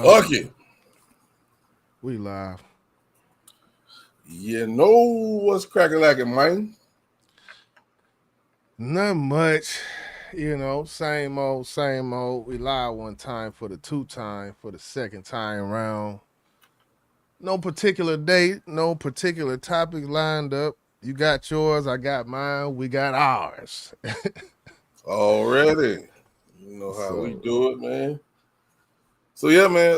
Fuck it. We live. You know what's cracking like it, man? Not much. Same old, same old. We live one time for the two-time, for the second time round. No particular date, no particular topic lined up. You got yours, I got mine, we got ours. Already. You know how we So, do it, man. So yeah, man.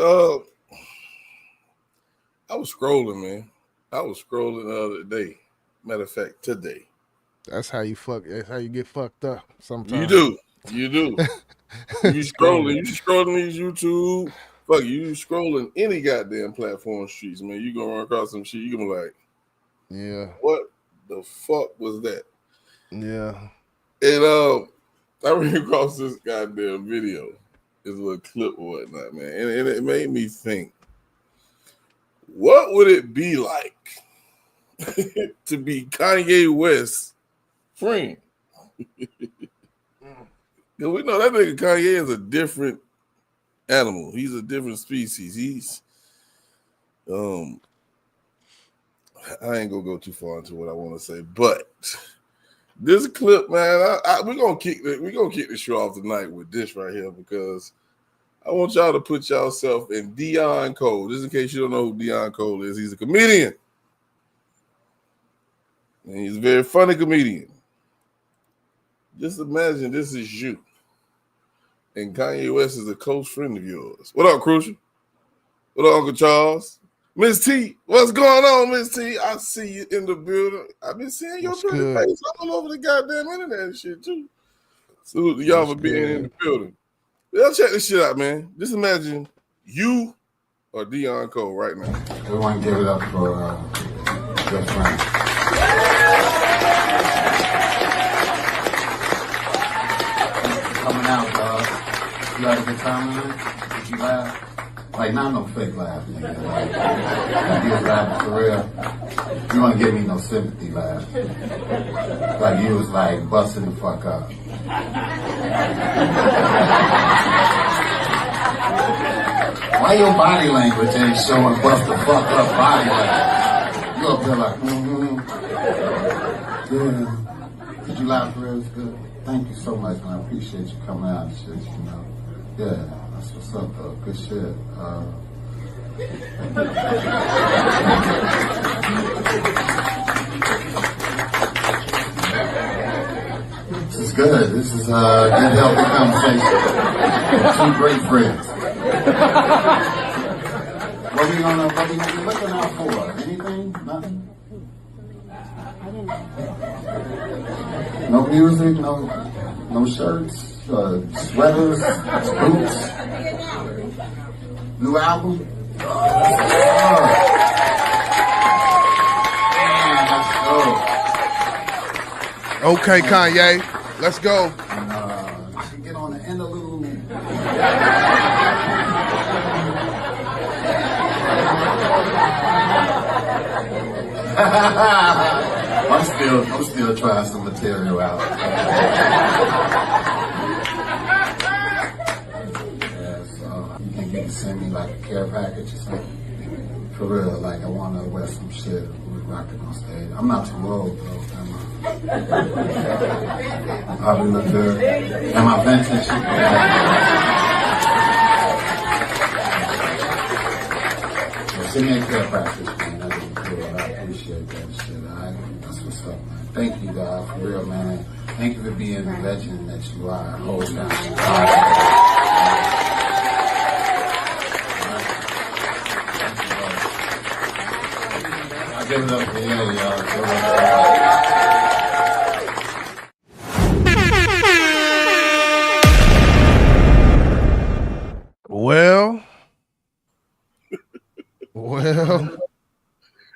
I was scrolling, man. I was scrolling the other day. Matter of fact, today. that's how you get fucked up You sometimes. do. You do. You Scrolling. scrolling these YouTube. Fuck you scrolling any goddamn platform streets, man. You gonna run across some shit. You gonna be like, Yeah. what the fuck was that? Yeah. And I ran across this goddamn video, this little clip or whatnot, man, and it made me think, what would it be like to be Kanye West's friend? Because we know that nigga Kanye is a different animal. He's a different species. I ain't gonna go too far into what I want to say, but this clip, man, we're gonna kick the show off tonight with this right here because I want y'all to put yourself in Deon Cole. Just in case you don't know who Deon Cole is, he's a comedian. And he's a very funny comedian. Just imagine this is you. And Kanye West is a close friend of yours. What up, Crucial? What up, Uncle Charles? Miss T, what's going on, Miss T? I see you in the building. I've been seeing your pretty face all over the goddamn internet and shit, too. Salute to y'all for being in the building. Y'all check this shit out, man. Just imagine you or Deon Cole right now. We want to give it up for good friend. Coming out, dog. You had a good time, man? Did you laugh? Like, not no fake laugh, nigga. Like you was laughing for real. You want to give me no sympathy laugh. Like, you was like busting the fuck up. Why your body language ain't showing bust the fuck up body language? You up there like, Yeah. Did you laugh for real? It's good. Thank you so much, man. I appreciate you coming out and shit, you know. Yeah, that's what's up, though. Good shit. This is good. This is a good, healthy conversation. Two great friends. What are you looking out for? Anything? Nothing? No music? No shirts? Sweaters? Boots? New album? Okay, Kanye, let's go. And, get on the interlude. I'm still trying some material out. Yeah, so you think you can send me like a care package or something? For real, like I want to wear some shit. We rock it on stage. I'm not too old though. I probably look good. Am I vintage? Send me a care package, man. That'd be cool. I appreciate that shit. That's what's up, man. Thank you, God, for real, man. Thank you for being the legend that you are. Hold down. I give it up for you, y'all. Well,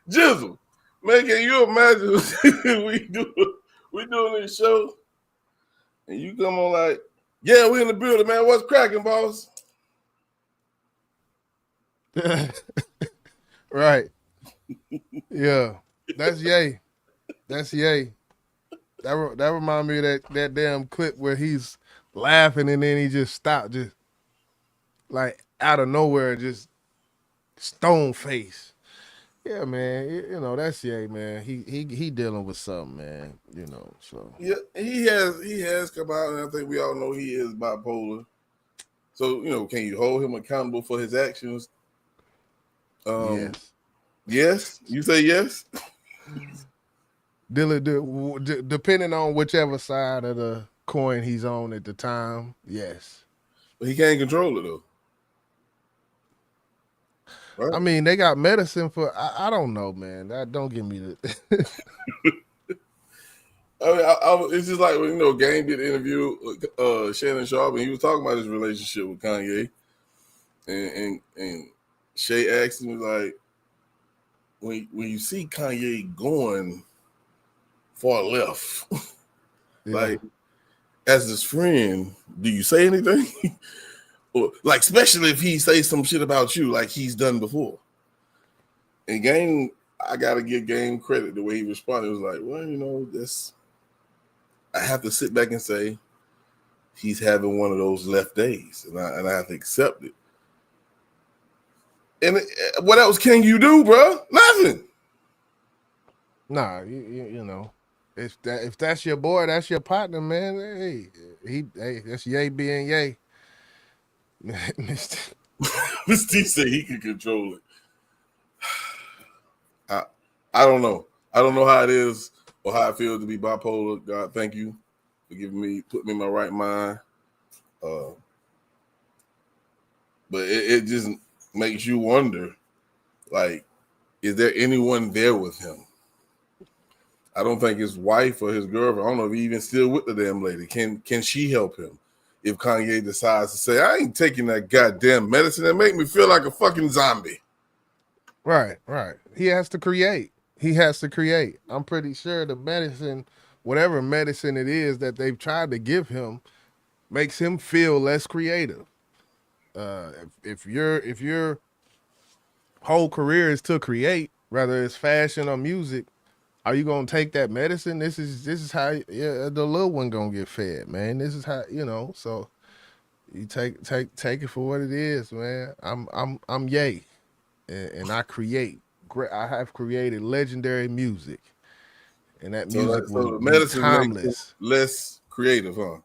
Jizzle, man, can you imagine we doing this show and you come on like, yeah, we in the building, man. What's cracking, boss? Right. Yeah. That's Ye. That's Ye. That reminds me of that damn clip where he's laughing and then he just stopped. Just like out of nowhere, just stone face. Yeah, man. That's man. He dealing with something, man. So Yeah, he has come out, and I think we all know he is bipolar. So can you hold him accountable for his actions? yes. Yes. You say yes. Depending on whichever side of the coin he's on at the time, yes. But he can't control it though. Right? I mean, they got medicine for. I don't know, man. That don't give me the. I mean, it's just like when Game did an interview with Shannon Sharp, and he was talking about his relationship with Kanye, and Shay asked him like, when you see Kanye going far left, like as his friend, do you say anything? Or like, especially if he says some shit about you, like he's done before. And Game, I gotta give Game credit the way he responded. It was like, well, that's. I have to sit back and say he's having one of those left days, and I have to accept it. And what else can you do, bro? Nothing. Nah, if that's your boy, that's your partner, man. Hey, that's Ye being Ye. Mr. T said he can control it. I don't know. I don't know how it is or how I feel to be bipolar. God, thank you for putting me in my right mind. But it just makes you wonder, like, is there anyone there with him? I don't think his wife or his girlfriend, I don't know if he even still with the damn lady. Can she help him? If Kanye decides to say, I ain't taking that goddamn medicine that make me feel like a fucking zombie. Right. He has to create. I'm pretty sure the medicine, whatever medicine it is that they've tried to give him, makes him feel less creative. If your whole career is to create, whether it's fashion or music, are you gonna take that medicine? This is how the little one gonna get fed, man. This is how So you take it for what it is, man. I'm Ye, and I create. I have created legendary music, and that music will the be medicine timeless. makes it less creative, huh?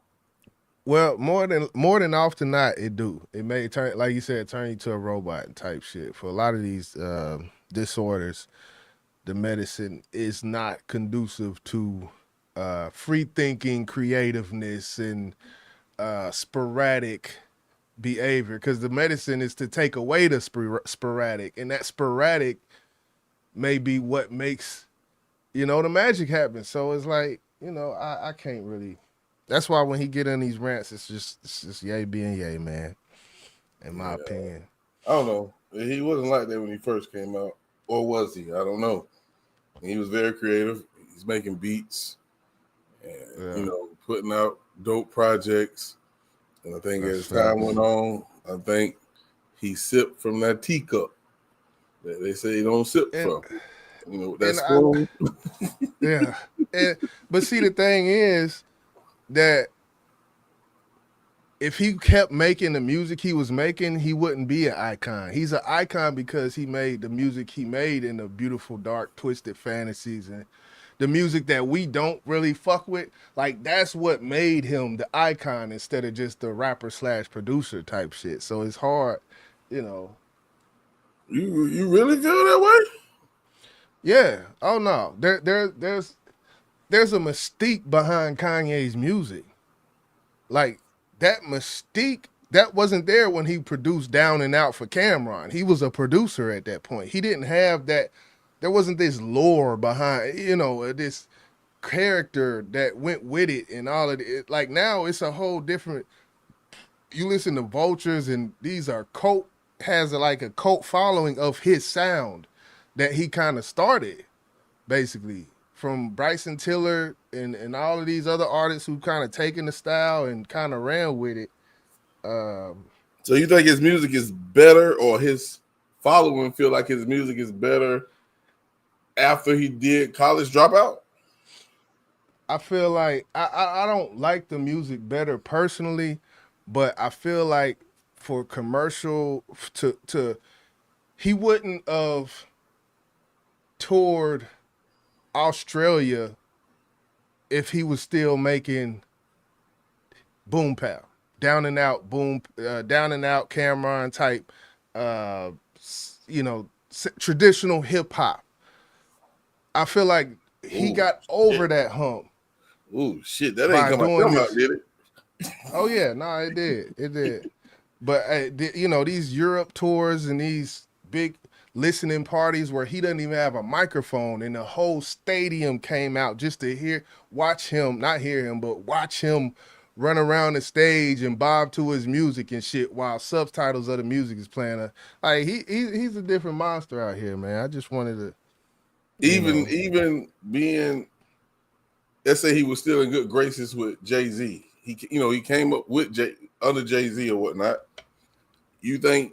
Well, more than often not, it do. It may turn, like you said, turn you to a robot type shit. For a lot of these disorders, the medicine is not conducive to free thinking, creativeness, and sporadic behavior. Because the medicine is to take away the sporadic, and that sporadic may be what makes the magic happen. So it's like I can't really. That's why when he get in these rants, it's just Ye being Ye, man. In my opinion, I don't know. He wasn't like that when he first came out, or was he? I don't know. He was very creative. He's making beats, and putting out dope projects. And I think as time went on, I think he sipped from that teacup that they say he don't sip from. That spoon. Yeah. But see, the thing is that if he kept making the music he was making, he wouldn't be an icon. He's an icon because he made the music he made in the beautiful, dark, twisted fantasies and the music that we don't really fuck with. Like, that's what made him the icon instead of just the rapper / producer type shit. So it's hard, You really feel that way? Yeah. Oh no. There's a mystique behind Kanye's music. Like, that mystique, that wasn't there when he produced Down and Out for Cameron. He was a producer at that point. He didn't have that. There wasn't this lore behind, this character that went with it and all of it. Like, now it's a whole different. You listen to Vultures, and these are has a cult following of his sound that he kind of started, basically. From Bryson Tiller and all of these other artists who kind of taken the style and kind of ran with it. So you think his music is better, or his following feel like his music is better after he did College Dropout? I feel like I don't like the music better personally, but I feel like for commercial to he wouldn't have toured Australia if he was still making boom pow, down and out Cameron type, traditional hip hop. I feel like he Ooh, got over shit. that hump. Ooh, shit, that by ain't come doing out, this. did it? Oh yeah, no, it did. But these Europe tours and these big listening parties where he doesn't even have a microphone and the whole stadium came out just to watch him run around the stage and bob to his music and shit while subtitles of the music is playing. Like he's a different monster out here, man. I just wanted to even being, let's say he was still in good graces with Jay-Z. He came up with under Jay-Z or whatnot. You think,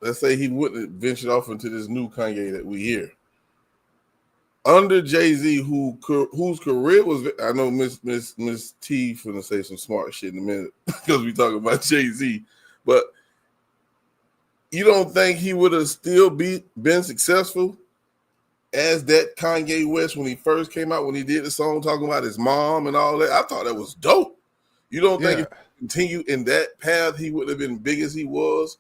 let's say he wouldn't have ventured off into this new Kanye that we hear under Jay-Z, whose career was, I know Miss T finna say some smart shit in a minute because we talking about Jay-Z, but you don't think he would have still been successful as that Kanye West when he first came out, when he did the song talking about his mom and all that? I thought that was dope. You don't think if he continued in that path, he would have been big as he was?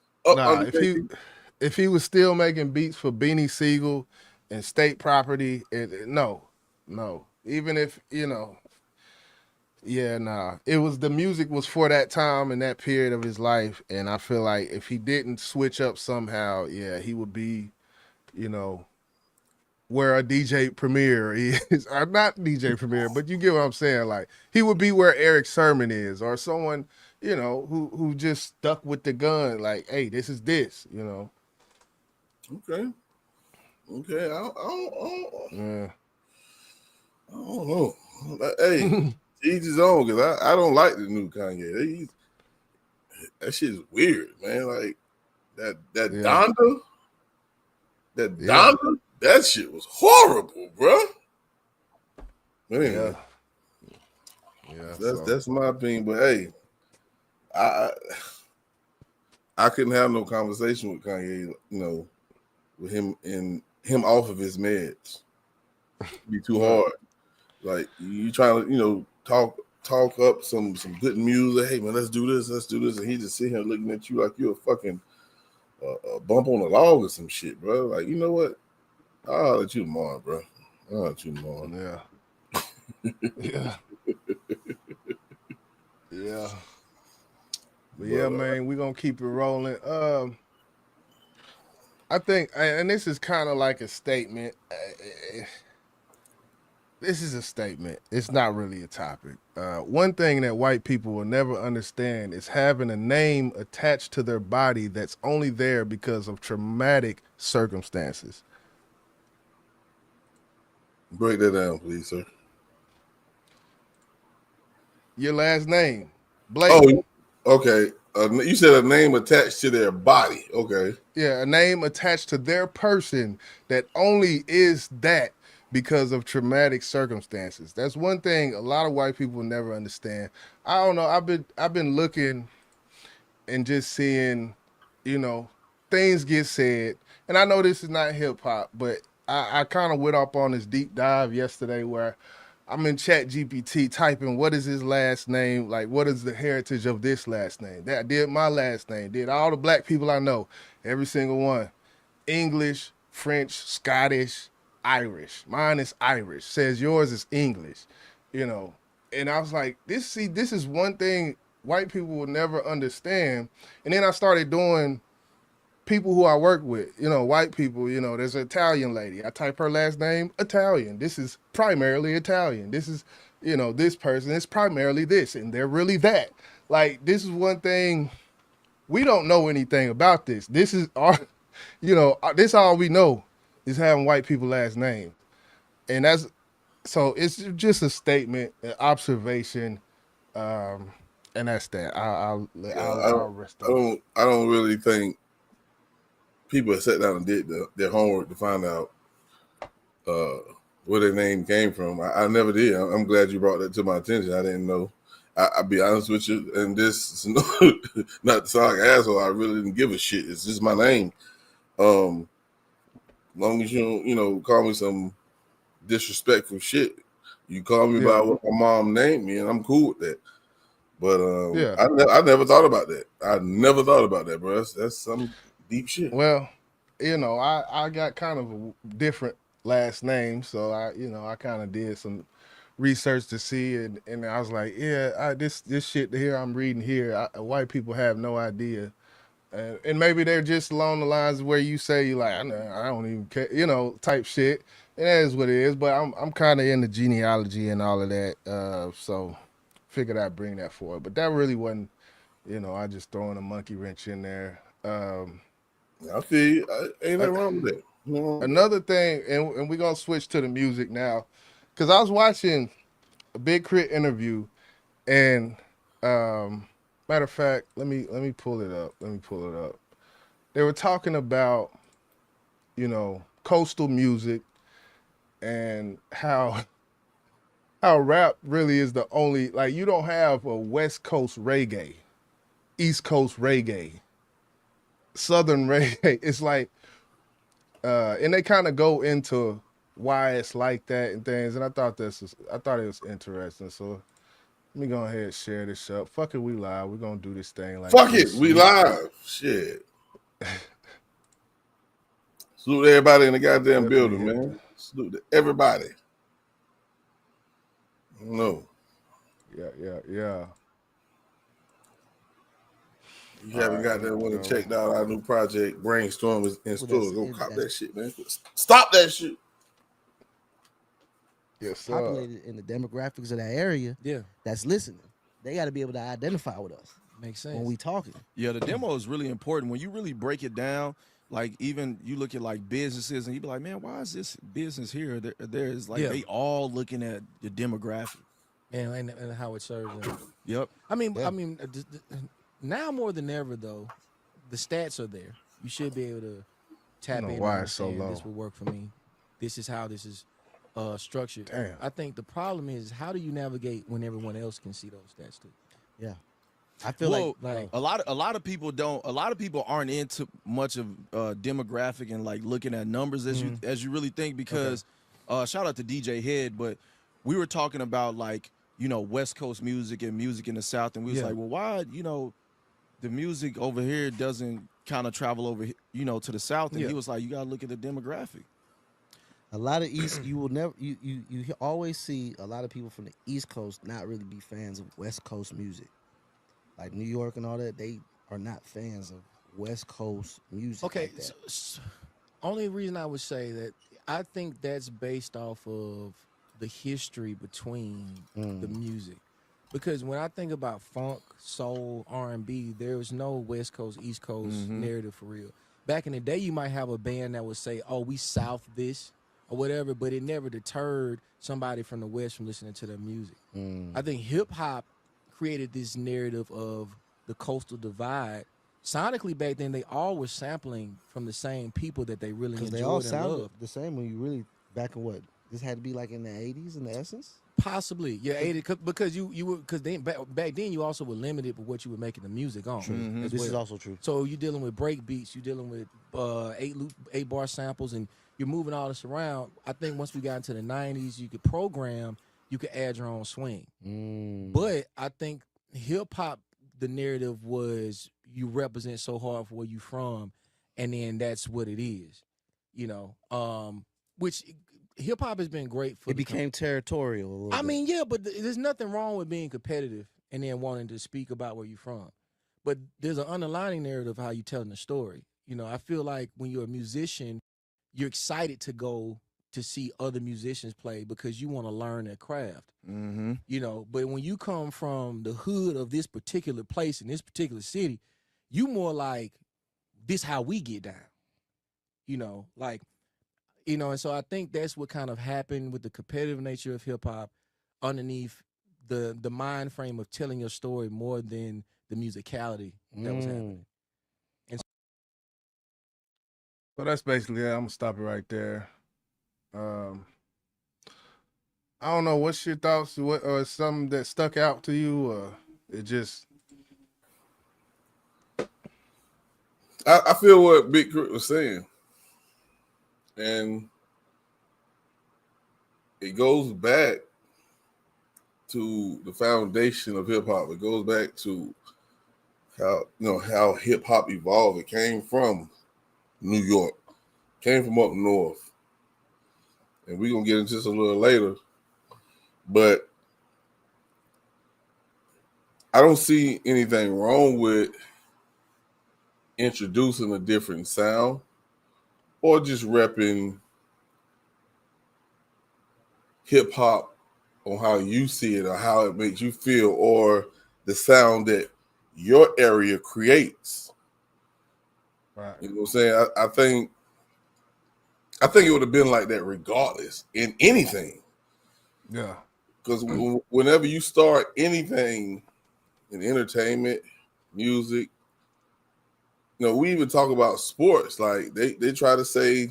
If he was still making beats for Beanie Siegel and State Property, no. Even if, it was, the music was for that time and that period of his life, and I feel like if he didn't switch up somehow, he would be, where a DJ Premier is, or not DJ Premier, but you get what I'm saying. Like he would be where Eric Sermon is, or someone, who just stuck with the gun. Like, hey, this is this, Okay. I don't know. Hey, each his own, because I don't like the new Kanye. That shit is weird, man. Like that Donda, Donda. That shit was horrible, bro. Man, that's my opinion. But hey, I couldn't have no conversation with Kanye, with him off of his meds. It'd be too hard. Like you trying to, talk up some good music. Hey man, let's do this, and he just sit here looking at you like you're a fucking bump on a log or some shit, bro. Like, you know what? I'll let you tomorrow, bro. I'll let you tomorrow. Yeah. But man, we're gonna keep it rolling. I think, and this is kind of like a statement. This is a statement. It's not really a topic. One thing that white people will never understand is having a name attached to their body that's only there because of traumatic circumstances. Break that down, please, sir. Your last name, Blake. Oh, okay. You said a name attached to their body. Okay. Yeah, a name attached to their person that only is that because of traumatic circumstances. That's one thing a lot of white people will never understand. I don't know. I've been looking and just seeing, things get said. And I know this is not hip hop, but I kind of went up on this deep dive yesterday where I'm in ChatGPT typing, what is his last name? Like, what is the heritage of this last name? That did my last name, did all the black people I know, every single one. English, French, Scottish, Irish. Mine is Irish. Says yours is English, And I was like, this is one thing white people will never understand. And then I started doing people who I work with, white people, there's an Italian lady. I type her last name, Italian. This is primarily Italian. This is, this person is primarily this, and they're really that. Like, this is one thing, we don't know anything about this. This is our, this all we know is having white people last names. And so it's just a statement, an observation, and that's that. I'll rest I don't really think people have sat down and did their homework to find out where their name came from. I never did. I'm glad you brought that to my attention. I didn't know. I'll be honest with you, and this is not to sound like an asshole. I really didn't give a shit. It's just my name. Long as you don't, call me some disrespectful shit. You call me by what my mom named me, and I'm cool with that. But I never thought about that. I never thought about that, bro. That's some deep shit. Well, I got kind of a different last name, so I kind of did some research to see, and I was like, this shit here I'm reading here, white people have no idea. And maybe they're just along the lines where you say you like, I don't even care, type shit. And that is what it is. But I'm kind of into genealogy and all of that, so figured I'd bring that forward. But that really wasn't, I just throwing a monkey wrench in there. I feel you. Ain't nothing wrong with that. Another thing, and we're gonna switch to the music now, because I was watching a Big Crit interview, and matter of fact, let me pull it up. They were talking about, coastal music and how rap really is the only, like, you don't have a West Coast reggae, East Coast reggae, Southern reggae. It's like, and they kind of go into why it's like that and things. And I thought it was interesting. So let me go ahead and share this up. Fuck it, we live. We're gonna do this thing like fuck it, we live. Shit. Salute everybody in the goddamn building, man. Salute to everybody. No. Yeah. You haven't got that one and checked out our new project, Brainstorm is in store. Go cop that shit, man. Stop that shit. Yes, sir. Populated in the demographics of that area. Yeah. That's listening. They got to be able to identify with us. Makes sense. When we talking. Yeah, the demo is really important. When you really break it down, like even you look at like businesses and you be like, man, why is this business here? There's like they all looking at the demographic. And how it serves them. Yep. I mean, now more than ever though, the stats are there. You should be able to tap in. Why it's so low? This will work for me. This is how this is structured. Damn. I think the problem is how do you navigate when everyone else can see those stats too? Yeah. I feel like a lot of people don't. A lot of people aren't into much of demographic and like looking at numbers as you really think. Because shout out to DJ Head, but we were talking about like West Coast music and music in the South, and we was like, well, why the music over here doesn't kind of travel over to the South? And he was like, you gotta look at the demographic. a lot of East, you will never, you always see a lot of people from the East Coast not really be fans of West Coast music. Like New York and all that, they are not fans of West Coast music. Okay, like that. Only reason I would say that, I think that's based off of the history between the music. Because when I think about funk, soul, R&B, there was no West Coast, East Coast narrative for real. Back in the day, you might have a band that would say, oh, we South this or whatever, but it never deterred somebody from the West from listening to their music. I think hip-hop created this narrative of the coastal divide. Sonically, back then, they all were sampling from the same people that they really enjoyed they all and sounded loved. the same when you really, back in what? This had to be like in the 80s in the essence? Possibly, yeah, 80, because you were, because then back then you also were limited with what you were making the music on. As This well. is also true. So you're dealing with break beats, you're dealing with 8-bar samples, and you're moving all this around. I think once we got into the 90s, you could program, you could add your own swing. But I think hip hop, the narrative was you represent so hard for where you from, and then that's what it is, which hip hop has been great for. It became territorial a little bit. mean, yeah, but there's nothing wrong with being competitive and then wanting to speak about where you're from. But there's an underlying narrative of how you're telling the story. I feel like when you're a musician, you're excited to go to see other musicians play because you want to learn their craft. But when you come from the hood of this particular place in this particular city, you more like, this how we get down. And so I think that's what kind of happened with the competitive nature of hip hop underneath the mind frame of telling your story more than the musicality that was happening. So that's basically it. I'm gonna stop it right there. I don't know. What's your thoughts? What or something that stuck out to you? It just I feel what Big Crit was saying, and it goes back to the foundation of hip hop. It goes back to how hip hop evolved. It came from New York, came from up north, and we're gonna get into this a little later. But I don't see anything wrong with introducing a different sound or just repping hip hop on how you see it or how it makes you feel or the sound that your area creates. right. You know what I'm saying? I think it would have been like that regardless in anything. Yeah. Because whenever you start anything in entertainment, music, we even talk about sports. Like they try to say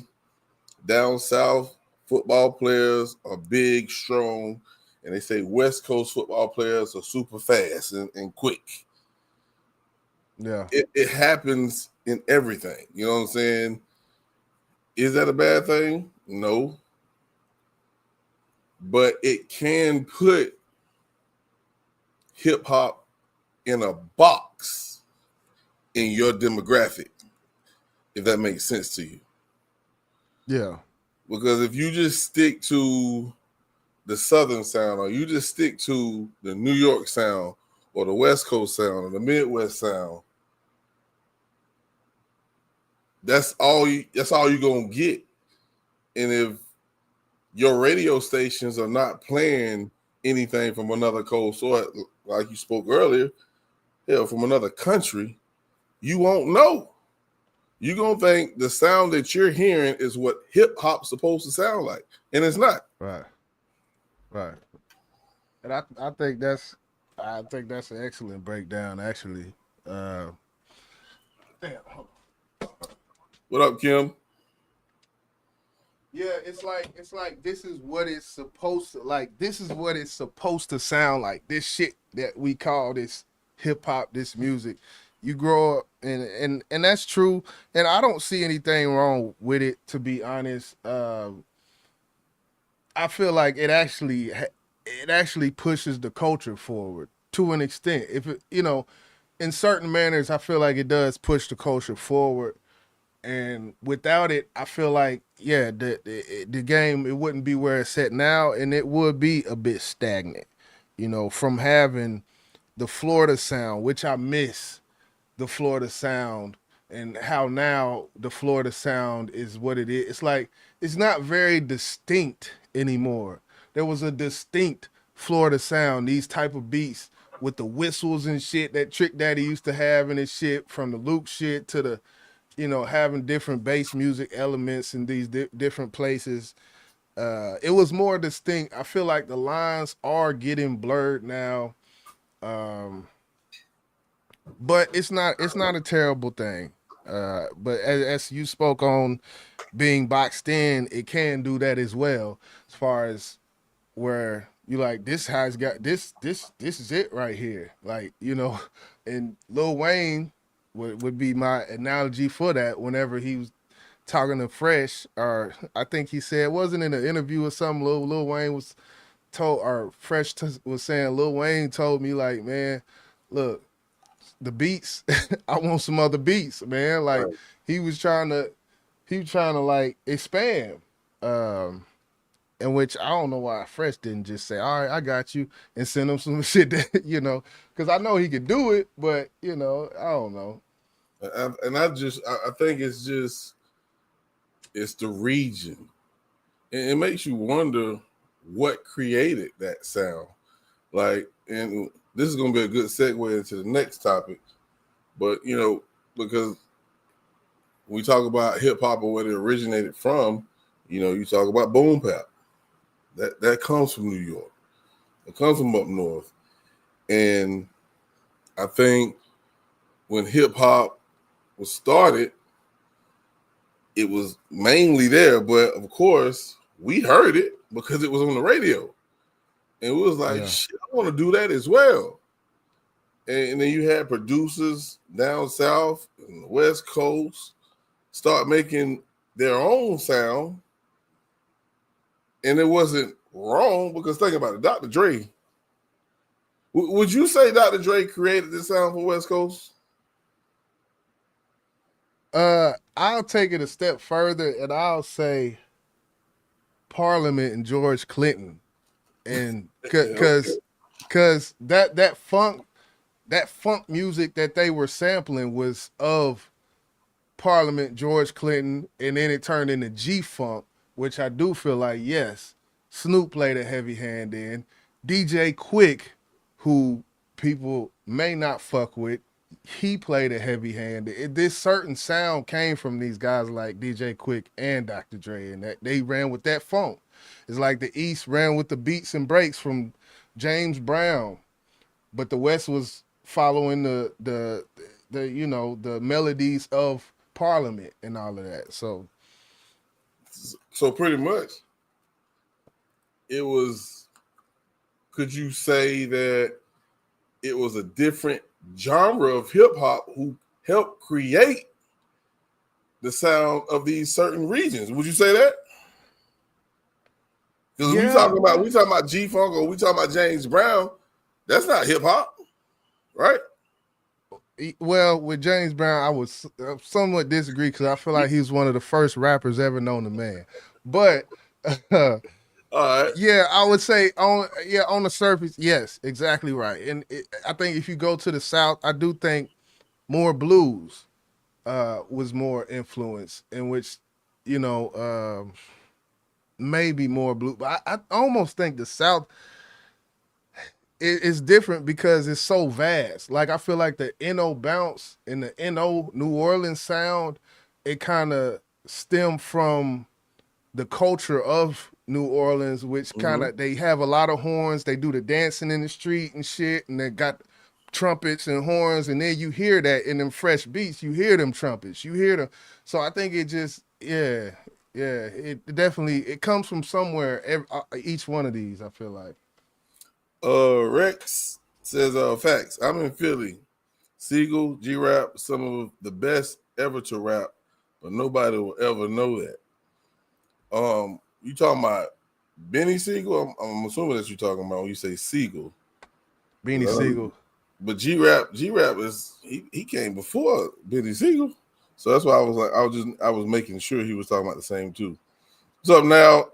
down south football players are big, strong, and they say West Coast football players are super fast and quick. Yeah. It happens in everything. You know what I'm saying? Is that a bad thing? No. But it can put hip hop in a box in your demographic, if that makes sense to you. Yeah. Because if you just stick to the Southern sound, or you just stick to the New York sound, or the West Coast sound, or the Midwest sound, that's all you're gonna get. And if your radio stations are not playing anything from another coast, or like you spoke earlier, hell, from another country, you won't know. You're gonna think the sound that you're hearing is what hip hop's supposed to sound like, and it's not. Right. Right. And I think that's an excellent breakdown, actually. Damn. Hold on. What up, Kim? Yeah, it's like this is what it's supposed to like. This is what it's supposed to sound like. This shit that we call this hip hop, this music. You grow up and that's true. And I don't see anything wrong with it, to be honest. I feel like it actually pushes the culture forward to an extent. If it, in certain manners, I feel like it does push the culture forward. And without it, I feel like the game, it wouldn't be where it's at now, and it would be a bit stagnant. From having the Florida sound, which I miss the Florida sound, and how now the Florida sound is what it is. It's like it's not very distinct anymore. There was a distinct Florida sound, these type of beats with the whistles and shit that Trick Daddy used to have and his shit, from the Luke shit to the having different bass music elements in these different places. It was more distinct. I feel like the lines are getting blurred now. But it's not a terrible thing. But as you spoke on being boxed in, it can do that as well, as far as where you like, this has got this is it right here. Like, and Lil Wayne would be my analogy for that. Whenever he was talking to Fresh, or I think he said, wasn't in an interview or something, Lil Wayne was told, or Fresh was saying, Lil Wayne told me, like, man, look, the beats, I want some other beats, man. Like, Right. he was trying to like expand. In which I don't know why Fresh didn't just say, all right, I got you, and send him some shit that, because I know he could do it, but, I don't know. And I think it's the region. And it makes you wonder what created that sound. Like, and this is going to be a good segue into the next topic. But, because when we talk about hip hop or where it originated from, you talk about boom bap. That comes from New York. It comes from up north. And I think when hip hop was started, it was mainly there, but of course we heard it because it was on the radio. And we was like, Yeah. shit, I want to do that as well. And then you had producers down south and the West Coast start making their own sound. And it wasn't wrong because think about it, Dr. Dre. Would you say Dr. Dre created this sound for West Coast? I'll take it a step further and I'll say Parliament and George Clinton. And because that funk music that they were sampling was of Parliament, George Clinton, and then it turned into G-Funk, which I do feel like, yes, Snoop played a heavy hand in. DJ Quick, who people may not fuck with, he played a heavy hand. This certain sound came from these guys like DJ Quick and Dr. Dre, and that they ran with that funk. It's like the East ran with the beats and breaks from James Brown, but the West was following the melodies of Parliament and all of that. So pretty much it was, could you say that it was a different genre of hip hop who helped create the sound of these certain regions? Would you say that? Because we talking about G-Funk or we talking about James Brown, that's not hip hop, right? Well, with James Brown, I would somewhat disagree because I feel like he was one of the first rappers ever known to man. But all right, yeah, I would say on the surface, yes, exactly right. And I think if you go to the South, I do think more blues was more influence, in which maybe more blue. But I almost think the South it's different because it's so vast. Like I feel like the NO bounce and the NO New Orleans sound, it kind of stemmed from the culture of New Orleans, which kind of they have a lot of horns. They do the dancing in the street and shit, and they got trumpets and horns, and then you hear that in them fresh beats. You hear them trumpets. You hear them. So I think it just it definitely it comes from somewhere. Each one of these, I feel like. Rex says, facts. I'm in Philly. Siegel, G-Rap, some of the best ever to rap, but nobody will ever know that. You talking about Benny Siegel? I'm assuming that you're talking about when you say Siegel. Beanie Siegel. But G-Rap is he came before Benny Siegel. So that's why I was like, I was making sure he was talking about the same two. What's up now?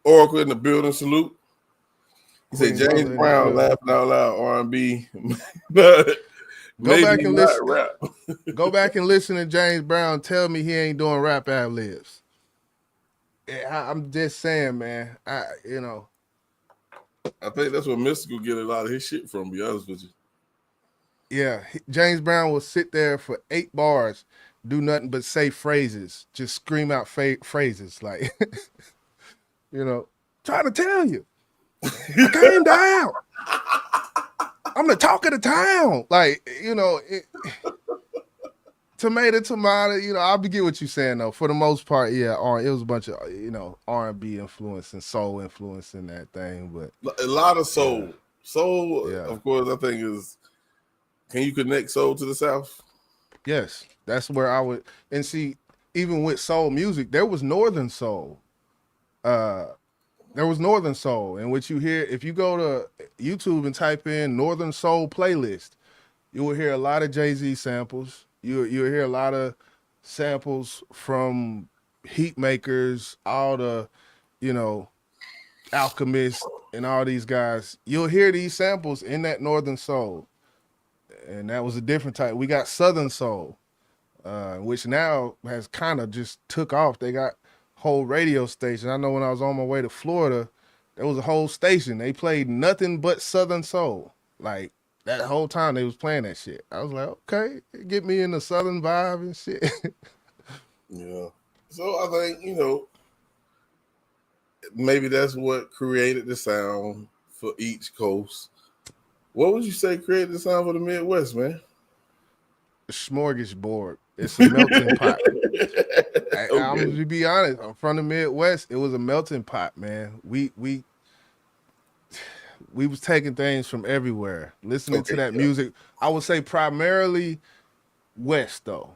Oracle in the building, salute. He said James Brown laughing out loud, R&B. Go back and listen. Rap. Go back and listen to James Brown. Tell me he ain't doing rap ad-libs. I'm just saying, man. I think that's where Mystical get a lot of his shit from. To be honest with you. Yeah, James Brown will sit there for 8 bars, do nothing but say phrases, just scream out phrases like, trying to tell you. I came down. I'm the talk of the town. Like, tomato. I'll be get what you're saying though. For the most part, yeah, it was a bunch of R&B influence and soul influence in that thing, but a lot of soul. Soul, of course, I think is. Can you connect soul to the South? Yes, that's where I would. And see, even with soul music, there was Northern soul. There was Northern soul, in which you hear, if you go to YouTube and type in Northern Soul playlist, you will hear a lot of Jay-Z samples. You'll hear a lot of samples from Heatmakers, all the, Alchemist and all these guys. You'll hear these samples in that Northern soul. And that was a different type. We got Southern soul, which now has kind of just took off. They got whole radio station. I know when I was on my way to Florida, there was a whole station. They played nothing but Southern soul. Like that whole time they was playing that shit. I was like, okay, get me in the Southern vibe and shit. Yeah. So I think, maybe that's what created the sound for each coast. What would you say created the sound for the Midwest, man? A smorgasbord. It's a melting pot. I'm gonna be honest. I'm from the Midwest. It was a melting pot, man. We we was taking things from everywhere, listening to Okay, that yeah. music. I would say primarily West though,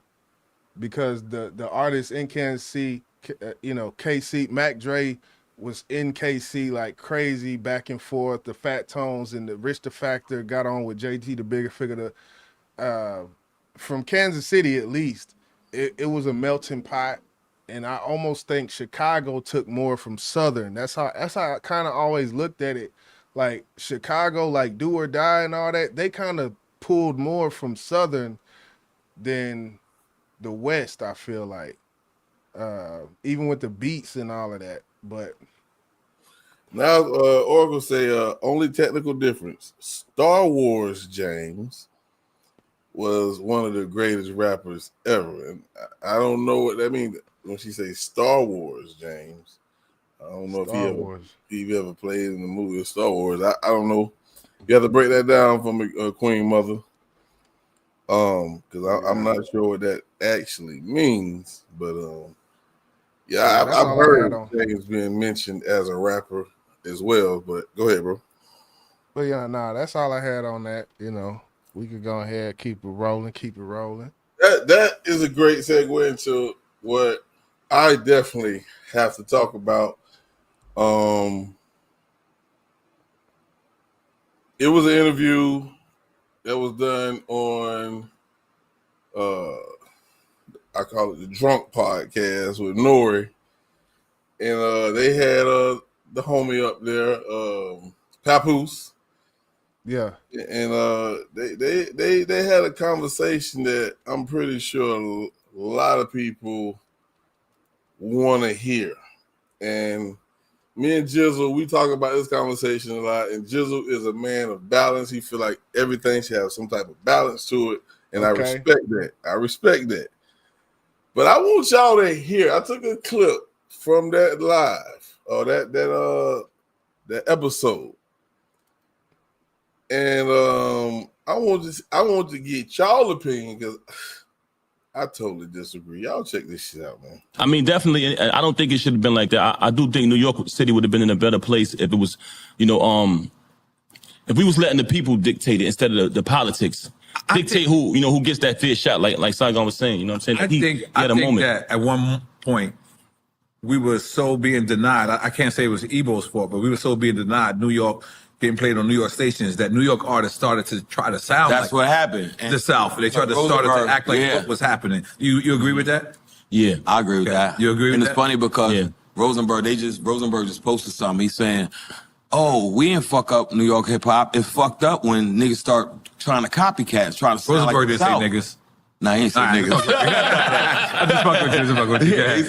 because the artists in Kansas City, KC, Mac Dre was in KC like crazy, back and forth. The Fat Tones and the Rich the Factor got on with JT the Bigger Figure. From Kansas City at least, it was a melting pot. And I almost think Chicago took more from Southern. That's how I kind of always looked at it. Like Chicago, like Do or Die and all that, they kind of pulled more from Southern than the West, I feel like. Even with the beats and all of that. But Now, Oracle say only technical difference. Star Wars James was one of the greatest rappers ever, and I don't know what that means when she say Star Wars James. I don't know Star if Wars. he ever played in the movie Star Wars. I don't know. You have to break that down for me, Queen Mother, because I'm not sure what that actually means, but yeah, that's I've all I heard had on. James being mentioned as a rapper as well. But go ahead, bro. But yeah, that's all I had on that. We could go ahead, keep it rolling. That is a great segue into what I definitely have to talk about. It was an interview that was done on I call it the Drunk Podcast with Nori, and they had the homie up there, Papoose. Yeah. And they had a conversation that I'm pretty sure a lot of people want to hear. And me and Jizzle, we talk about this conversation a lot. And Jizzle is a man of balance. He feel like everything should have some type of balance to it. And Okay. I respect that. But I want y'all to hear. I took a clip from that live or that episode. And I want to get y'all opinion because I totally disagree. Y'all check this shit out, man. I mean, definitely. I don't think it should have been like that. I do think New York City would have been in a better place if it was, if we was letting the people dictate it instead of the politics. Dictate who gets that fair shot, like Saigon was saying. You know what I'm saying? I think that at one point we were so being denied. I can't say it was Ebo's fault, but we were so being denied New York getting played on New York stations that New York artists started to try to sound That's like what happened. And the South. They tried to start to act like what was happening. You agree with that? Yeah. I agree with Okay. that. You agree with And that? it's funny because Yeah. Rosenberg just posted something. He's saying, "Oh, we didn't fuck up New York hip hop. It fucked up when niggas start trying to copycats, trying to sound Rosenberg like the didn't say South." niggas. Nah, he ain't say All right. niggas. I just fuck with you. Just fuck with you. Yeah, he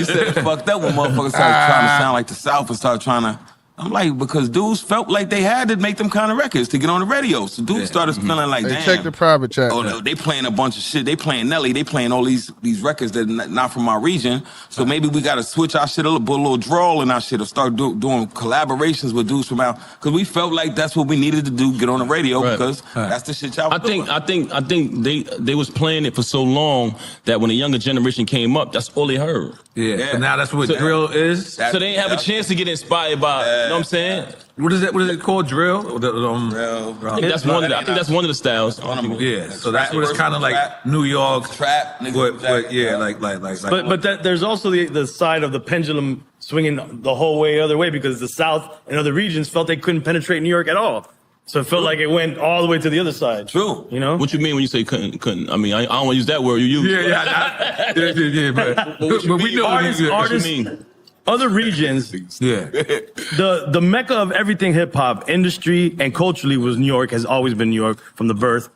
said it fucked up when motherfuckers started trying to sound like the South and started trying to. I'm like, because dudes felt like they had to make them kind of records to get on the radio. So dudes started feeling like, Hey, damn. check the private chat. Oh, no, they playing a bunch of shit. They playing Nelly. They playing all these records that not from our region. So maybe we got to switch our shit a little drawl in our shit or start doing collaborations with dudes from out. Because we felt like that's what we needed to do, get on the radio Right. because that's the shit y'all I think they was playing it for so long that when the younger generation came up, that's all they heard. Yeah. So now that's what drill is. So they ain't have a chance to get inspired by, you know what I'm saying? What is it called? Drill? I think that's one of the styles. Yeah. So that's what it's kind of like New York trap. But yeah, like. But there's also the side of the pendulum swinging the whole way the other way because the South and other regions felt they couldn't penetrate New York at all. So it felt like it went all the way to the other side. True. You know? What you mean when you say couldn't? I mean, I don't want to use that word you use. Yeah. But we know Artists, What you mean? other regions, Yeah. the mecca of everything hip hop, industry and culturally was New York, has always been New York from the birth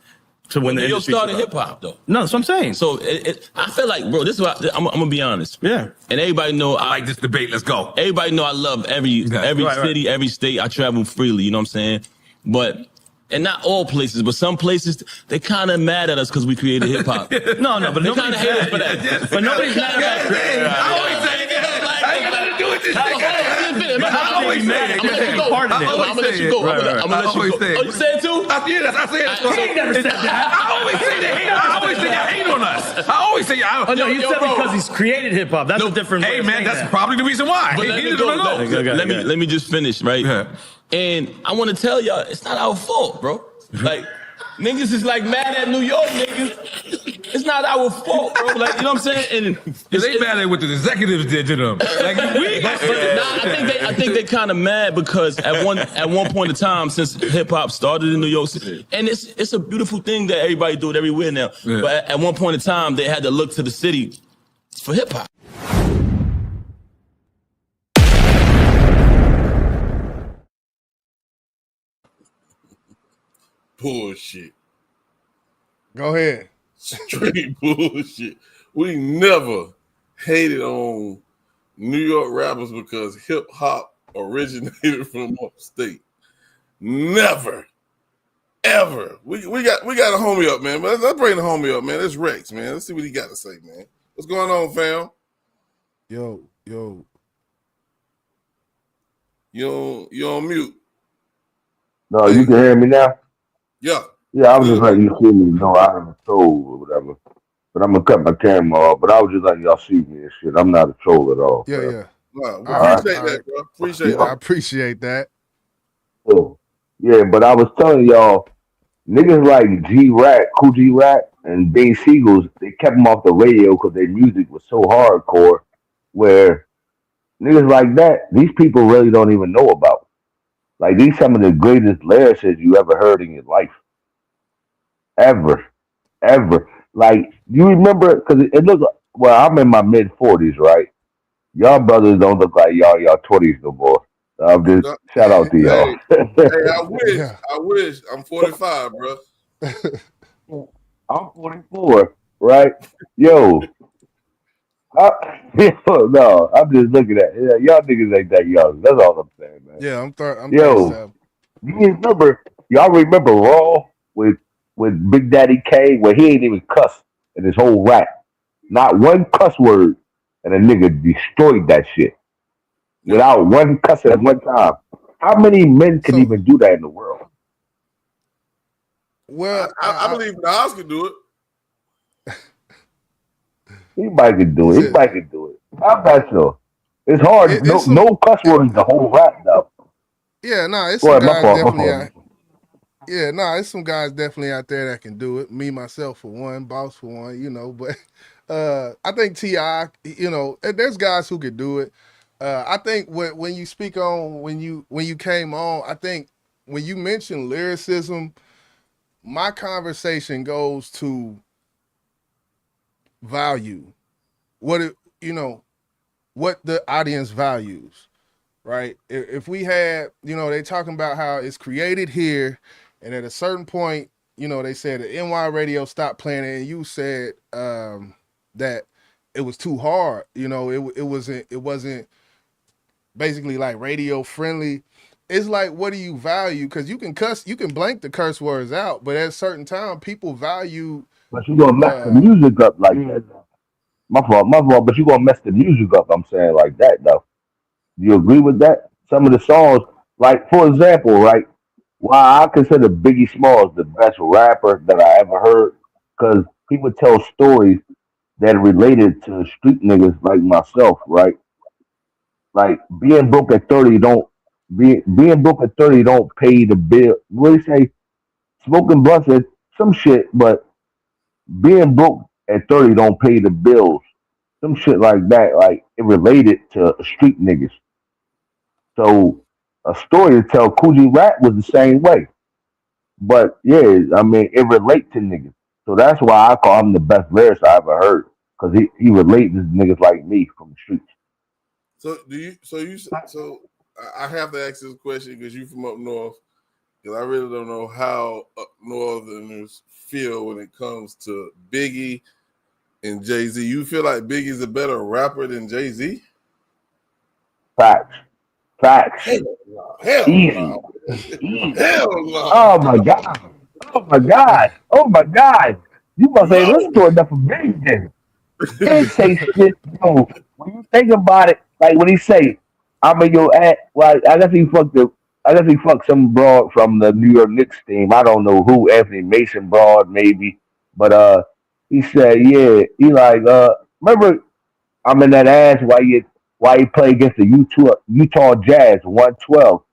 to when the New York industry started took hip off. hop though. No, that's what I'm saying. So I feel like, bro, this is what I'm gonna be honest. Yeah. And everybody know I like this debate. Let's go. Everybody know I love every Right. city, every state. I travel freely, you know what I'm saying? But, and not all places, but some places, they kind of mad at us because we created hip hop. No, but They nobody's kind of hate us for that. But nobody's mad about I always say it. I ain't got to do with this. I always say it. I'm gonna let you go. Part of it. I'm gonna let you go. Right. I'm gonna let you go. Oh, you say it too? I say it. He never said that. I always say that. I always say y'all hate on us. I always say y'all. Oh, no, you said bro. because he's created hip hop. That's a different way Hey of man, saying that's that. probably the reason why. But He let me didn't go. know. Let me just finish, right? Yeah. And I want to tell y'all, it's not our fault, bro. Like, niggas is like mad at New York niggas. It's not our fault, bro. Like, you know what I'm saying? And they mad at what the executives did to them. Like, I think they kind of mad because at one point in time, since hip hop started in New York City, and it's a beautiful thing that everybody do it everywhere now. Yeah. But at one point in time, they had to look to the city for hip hop. Bullshit. Go ahead. Straight bullshit. We never hated on New York rappers because hip hop originated from upstate. Never, ever. We got a homie up, man. Let's bring the homie up, man. That's Rex, man. Let's see what he got to say, man. What's going on, fam? Yo. You on mute. No, you can hear me now? Yeah. Yeah, I was just letting you see me. No, I am a troll or whatever. But I'm going to cut my camera off. But I was just letting y'all see me and shit. I'm not a troll at all. Yeah, bro. yeah. Well, appreciate that, bro. Appreciate that. I appreciate that. Cool. Yeah, but I was telling y'all, niggas like G-Rat, Kool G-Rat, and Bean Seagulls, they kept them off the radio because their music was so hardcore where niggas like that, these people really don't even know about. Like, these some of the greatest lyricists you ever heard in your life. Ever. Like, you remember, because it looks, well, I'm in my mid-40s, right? Y'all brothers don't look like y'all 20s no more. I'm just, shout out to y'all. Hey, I wish. I'm 45, bro. I'm 44, right? Yo. No, I'm just looking at y'all niggas ain't that young. That's all I'm saying, man. Yeah, I'm 37. Y'all remember Raw with Big Daddy Kane where he ain't even cuss in his whole rap. Not one cuss word. And a nigga destroyed that shit. Without one cuss at one time. How many men can even do that in the world? Well, I believe Nas can do it. Anybody can do it. I'm not sure. It's hard. No cuss word is the whole rap, though. Yeah, it's some guys definitely it's some guys definitely out there that can do it. Me, myself, for one, Boss for one, but I think T.I., there's guys who could do it. I think when you speak on, when you came on, I think when you mentioned lyricism, my conversation goes to value. What the audience values, right? If we had, they talking about how it's created here, and at a certain point, they said the NY radio stopped playing it, and you said that it was too hard. It wasn't basically like radio friendly. It's like, what do you value? Because you can blank the curse words out, but at a certain time, people value. But you gonna mess the music up like that. My fault. But you gonna mess the music up. I'm saying like that though. Do you agree with that? Some of the songs, like for example, right? Why I consider Biggie Smalls the best rapper that I ever heard, because he would tell stories that related to street niggas like myself, right? Like being broke at 30 don't pay the bill. What do you say? Smoking blunts at some shit, but being broke at 30 don't pay the bills. Some shit like that. Like it related to street niggas. So a story to tell, Kool G-Rap was the same way. But yeah, I mean it relates to niggas. So that's why I call him the best lyricist I ever heard. Because he relates to niggas like me from the streets. So I have to ask this question because you from up north, because I really don't know how up northerners feel when it comes to Biggie and Jay-Z. You feel like Biggie's a better rapper than Jay-Z? Facts. Hell Easy. no. Hell no. Oh my God. You must say listen to enough of Biggie then. He didn't say shit. No. When you think about it, like when he say, I'm in your ass, well, I guess he fucked some broad from the New York Knicks team. I don't know who, Anthony Mason broad maybe. But he said, yeah, he like, remember I'm in that ass while you play against the Utah Jazz 112.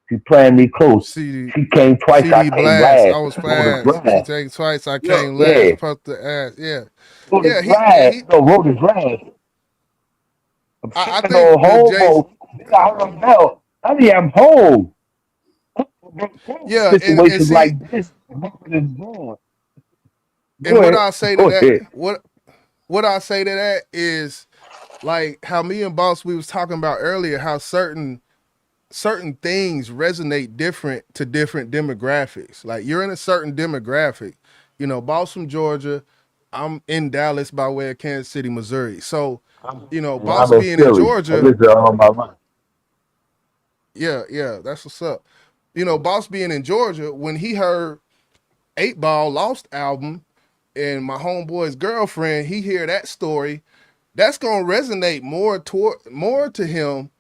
She playing me close. CD, She came twice, I CD came Blast. I last. was Wrote fast. She last. take twice. I Yeah, came Yeah. last. Puff the ass. Yeah, Wrote yeah. last. He. No, wrote last. I'm I sipping think on the Jay. homo. Nigga, I heard a bell. Honey, I'm home. Yeah, and Situations see, like this. Nothing is wrong. and Go what ahead. I say to Go that, ahead. what I say to that is like how me and Boss we was talking about earlier, how certain things resonate different to different demographics. Like you're in a certain demographic, you know, Boss from Georgia, I'm in Dallas by way of Kansas City, Missouri. So, you know, Boss I'm in being in Philly. I Georgia, listen all my life. yeah, that's what's up. You know, Boss being in Georgia, when he heard 8Ball Lost album and my homeboy's girlfriend, he hear that story, that's gonna resonate more to him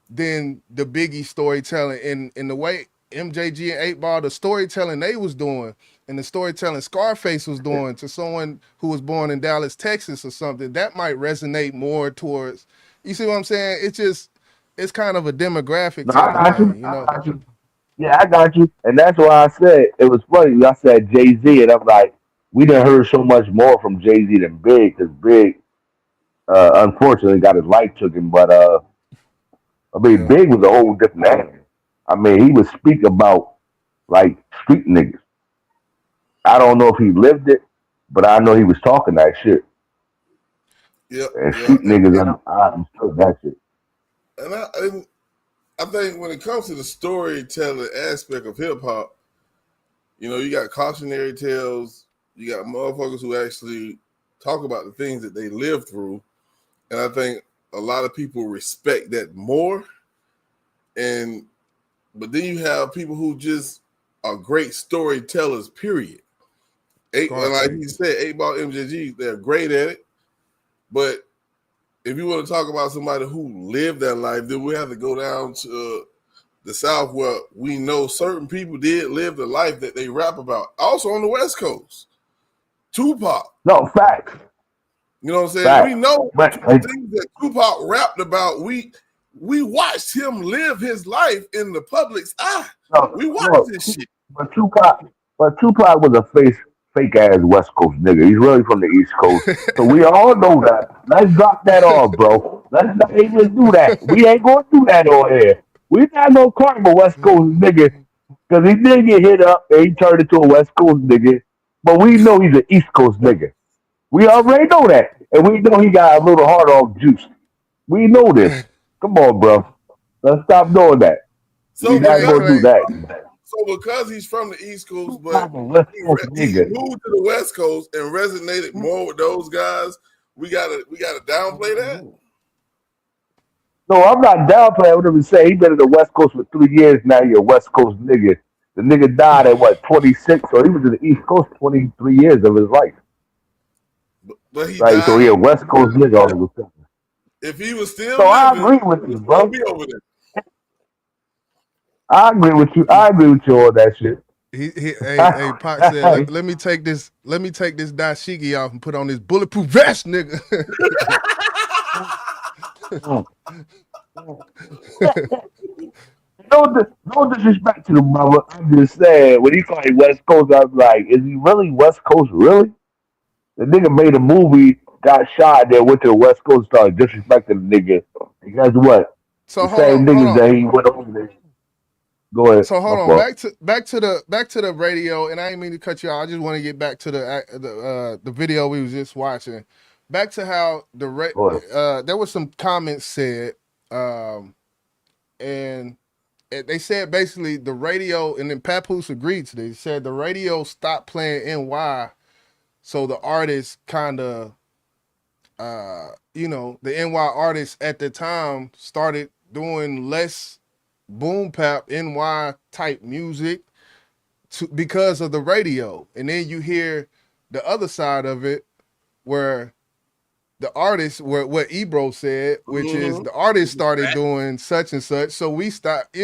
than the Biggie storytelling in the way MJG and 8Ball, the storytelling they was doing and the storytelling Scarface was doing to someone who was born in Dallas, Texas or something, that might resonate more towards, you see what I'm saying? It's kind of a demographic No, type I of got you. thing, you I know? got you. Yeah, I got you. And that's why I said it was funny. I said Jay Z, and I'm like, we done heard so much more from Jay Z than Big, because Big, unfortunately, got his life taken. But I mean, Yeah. Big was a whole different animal. I mean, he would speak about like street niggas. I don't know if he lived it, but I know he was talking that shit. yeah, And yeah. street niggas, I understood that shit. And I think when it comes to the storytelling aspect of hip hop, you know, you got cautionary tales, you got motherfuckers who actually talk about the things that they live through, and I think a lot of people respect that more. And but then you have people who just are great storytellers. Period. And like he Scarface. said, 8Ball MJG, they're great at it. But if you want to talk about somebody who lived that life, then we have to go down to the South where we know certain people did live the life that they rap about. Also on the West Coast, Tupac. No, facts. You know what I'm saying? Facts. We know But the things that Tupac rapped about. We watched him live his life in the public's eye. no, We watched look, this shit. but Tupac was a fake ass West Coast nigga. He's really from the East Coast. So we all know that. Let's drop that off, bro. Let's not even do that. We ain't gonna do that on here. We not gonna call him a West Coast nigga because he did get hit up and he turned into a West Coast nigga. But we know he's an East Coast nigga. We already know that. And we know he got a little hard on juice. We know this. Come on, bro. Let's stop doing that. So We not because gonna do that. because he's from the East Coast, but Tupac a West Coast he nigga. moved to the West Coast and resonated more with those guys. We gotta downplay that. No, I'm not downplaying. I would even say he been in the West Coast for 3 years now. You're a West Coast nigga. The nigga died at what 26, so he was in the East Coast 23 years of his life. But he Right, so he died. a West Coast nigga all of a sudden. If he was still So I living, agree with he'd you, still bro. be over there. I agree with you. I agree with you on that shit. Hey, Pac said, let me take this dashiki off and put on this bulletproof vest, nigga. No disrespect to the brother. I'm just saying, when he called him West Coast, I was like, is he really West Coast? Really? The nigga made a movie, got shot, then went to the West Coast, started disrespecting the nigga. And guess what? So The hold same on. niggas that he went over there. Go ahead. So hold My on, fault. back to the radio, and I didn't mean to cut you off. I just want to get back to the video we was just watching. Back to how Go ahead. there was some comments said, and they said basically the radio, and then Papoose agreed to this. He said the radio stopped playing NY, so the artists kind of, the NY artists at the time started doing less boom bap NY type music because of the radio. And then you hear the other side of it where the artists, what Ebro said, which is the artists started doing such and such. So we stopped,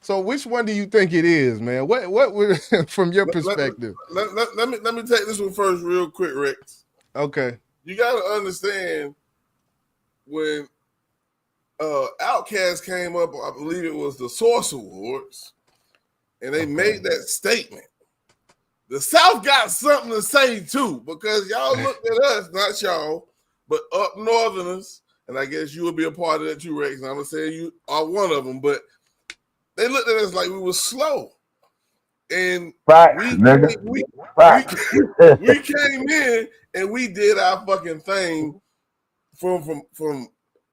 so which one do you think it is, man? What would, from your perspective? Let me take this one first real quick, Rex. Okay. You gotta understand when Outkast came up, I believe it was the Source Awards. and they made that statement. The South got something to say too, because y'all looked at us, not y'all, but up Northerners, and I guess you will be a part of that too, Rex. And I'm gonna say you are one of them, but they looked at us like we were slow. And we came in and we did our fucking thing from